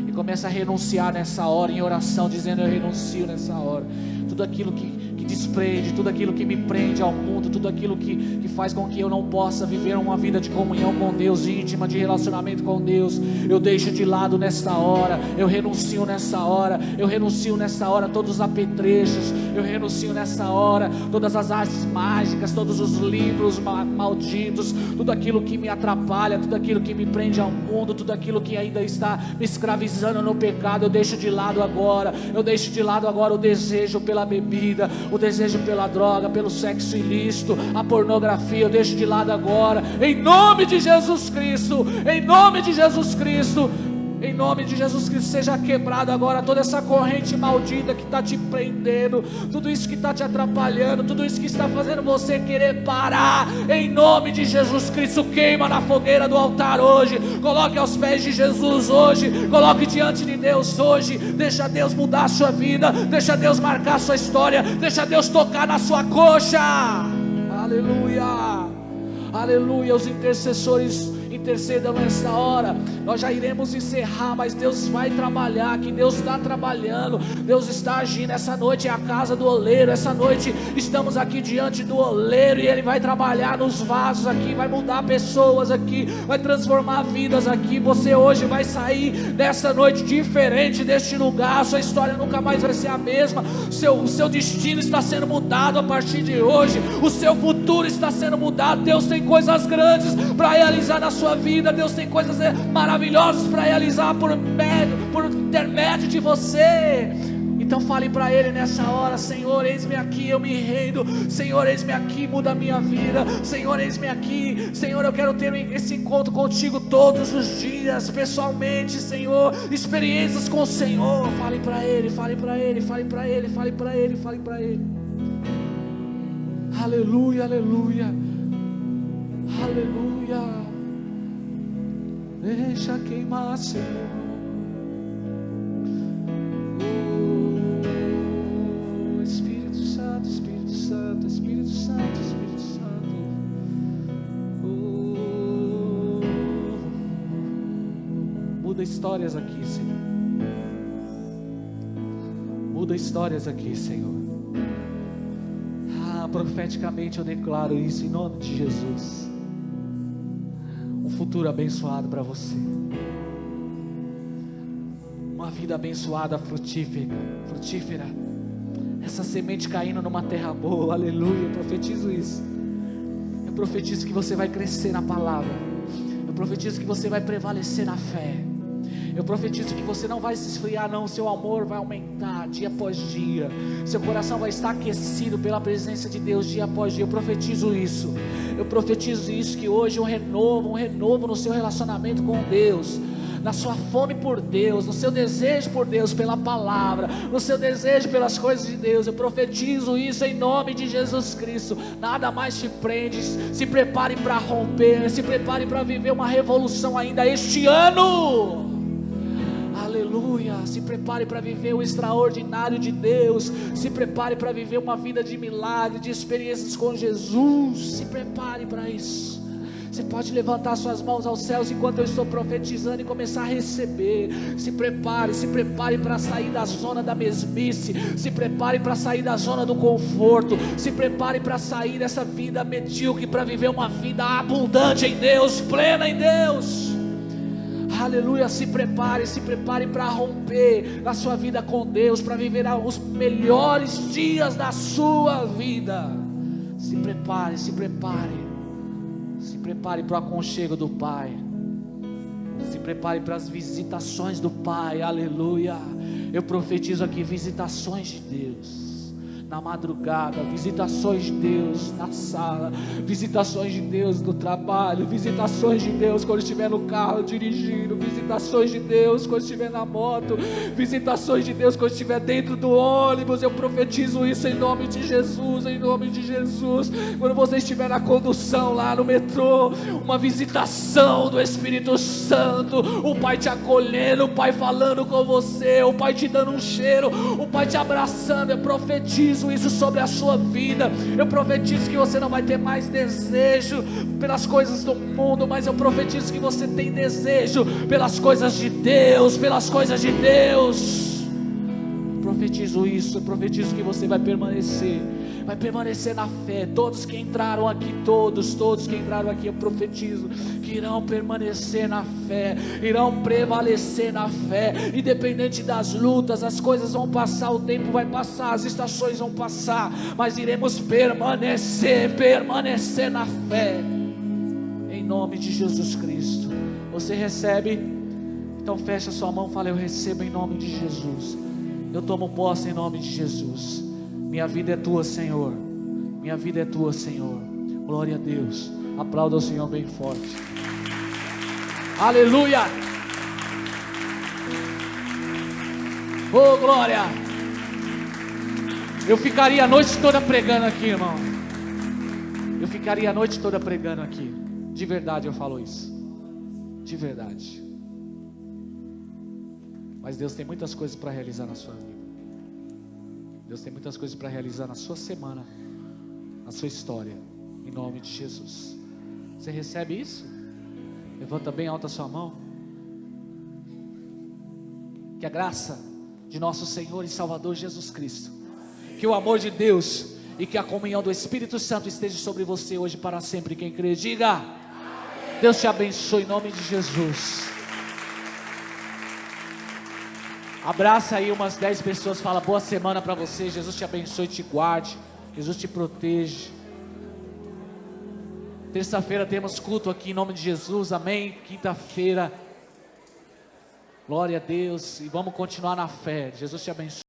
E começa a renunciar nessa hora em oração, dizendo: eu renuncio nessa hora. Tudo aquilo que desprende, tudo aquilo que me prende ao mundo, tudo aquilo que faz com que eu não possa viver uma vida de comunhão com Deus, íntima, de relacionamento com Deus, eu deixo de lado nesta hora, eu renuncio nessa hora, eu renuncio nessa hora todos os apetrechos, eu renuncio nessa hora todas as artes mágicas, todos os livros malditos, tudo aquilo que me atrapalha, tudo aquilo que me prende ao mundo, tudo aquilo que ainda está me escravizando no pecado, eu deixo de lado agora, eu deixo de lado agora o desejo pela bebida, o desejo pela droga, pelo sexo ilícito, a pornografia, eu deixo de lado agora, em nome de Jesus Cristo, em nome de Jesus Cristo, em nome de Jesus Cristo, seja quebrado agora toda essa corrente maldita que está te prendendo, tudo isso que está te atrapalhando, tudo isso que está fazendo você querer parar, em nome de Jesus Cristo, queima na fogueira do altar hoje, coloque aos pés de Jesus hoje, coloque diante de Deus hoje, deixa Deus mudar a sua vida, deixa Deus marcar a sua história, deixa Deus tocar na sua coxa, aleluia, aleluia. Os intercessores intercedam nessa hora, nós já iremos encerrar, mas Deus vai trabalhar aqui, Deus está trabalhando, Deus está agindo. Essa noite é a casa do oleiro, essa noite estamos aqui diante do oleiro e Ele vai trabalhar nos vasos aqui, vai mudar pessoas aqui, vai transformar vidas aqui. Você hoje vai sair dessa noite diferente deste lugar, a sua história nunca mais vai ser a mesma, o seu destino está sendo mudado a partir de hoje, o seu futuro está sendo mudado. Deus tem coisas grandes para realizar na sua vida, Deus tem coisas maravilhosas para realizar por intermédio de você. Então fale para Ele nessa hora: Senhor, eis-me aqui, eu me rendo. Senhor, eis-me aqui, muda a minha vida. Senhor, eis-me aqui. Senhor, eu quero ter esse encontro contigo todos os dias, pessoalmente, Senhor, experiências com o Senhor. Fale para Ele, fale para Ele, fale para Ele, fale para Ele, fale para Ele. Aleluia, aleluia, aleluia. Deixa queimar, Senhor. Oh, Espírito Santo, Espírito Santo, Espírito Santo, Espírito Santo. Oh, muda histórias aqui, Senhor. Muda histórias aqui, Senhor. Profeticamente eu declaro isso em nome de Jesus. Um futuro abençoado para você, uma vida abençoada, frutífera, essa semente caindo numa terra boa, aleluia. Eu profetizo isso, eu profetizo que você vai crescer na palavra, eu profetizo que você vai prevalecer na fé, eu profetizo que você não vai se esfriar não, seu amor vai aumentar dia após dia, seu coração vai estar aquecido pela presença de Deus dia após dia. Eu profetizo isso, que hoje um renovo no seu relacionamento com Deus, na sua fome por Deus, no seu desejo por Deus, pela palavra, no seu desejo pelas coisas de Deus. Eu profetizo isso em nome de Jesus Cristo. Nada mais te prende. Se prepare para romper, se prepare para viver uma revolução ainda este ano. Aleluia, se prepare para viver o extraordinário de Deus, se prepare para viver uma vida de milagre, de experiências com Jesus, se prepare para isso. Você pode levantar suas mãos aos céus enquanto eu estou profetizando e começar a receber. Se prepare para sair da zona da mesmice, se prepare para sair da zona do conforto, se prepare para sair dessa vida medíocre, para viver uma vida abundante em Deus, plena em Deus. Aleluia, se prepare para romper na sua vida com Deus, para viver os melhores dias da sua vida. Se prepare para o aconchego do Pai, se prepare para as visitações do Pai, aleluia. Eu profetizo aqui visitações de Deus na madrugada, visitações de Deus na sala, visitações de Deus no trabalho, visitações de Deus quando estiver no carro dirigindo, visitações de Deus quando estiver na moto, visitações de Deus quando estiver dentro do ônibus. Eu profetizo isso em nome de Jesus, em nome de Jesus. Quando você estiver na condução lá no metrô, uma visitação do Espírito Santo, o Pai te acolhendo, o Pai falando com você, o Pai te dando um cheiro, o Pai te abraçando. Eu profetizo isso sobre a sua vida. Eu profetizo que você não vai ter mais desejo pelas coisas do mundo, mas eu profetizo que você tem desejo pelas coisas de Deus, pelas coisas de Deus. Profetizo isso, eu profetizo que você vai permanecer na fé. Todos que entraram aqui, todos que entraram aqui, eu profetizo que irão permanecer na fé, irão prevalecer na fé, independente das lutas. As coisas vão passar, o tempo vai passar, as estações vão passar, mas iremos permanecer na fé, em nome de Jesus Cristo. Você recebe? Então fecha sua mão, fala: eu recebo em nome de Jesus. Eu tomo posse em nome de Jesus. Minha vida é tua, Senhor. Minha vida é tua, Senhor. Glória a Deus. Aplauda o Senhor bem forte. Aleluia. Oh, glória. Eu ficaria a noite toda pregando aqui, irmão. Eu ficaria a noite toda pregando aqui. De verdade eu falo isso. De verdade. Mas Deus tem muitas coisas para realizar na sua vida. Deus tem muitas coisas para realizar na sua semana, na sua história, em nome de Jesus. Você recebe isso? Levanta bem alta a sua mão. Que a graça de nosso Senhor e Salvador Jesus Cristo, que o amor de Deus e que a comunhão do Espírito Santo esteja sobre você hoje para sempre. Quem crê, diga: Deus te abençoe em nome de Jesus. Abraça aí umas 10 pessoas, fala: boa semana para você, Jesus te abençoe e te guarde, Jesus te protege. Terça-feira temos culto aqui em nome de Jesus, amém? Quinta-feira, glória a Deus, e vamos continuar na fé. Jesus te abençoe.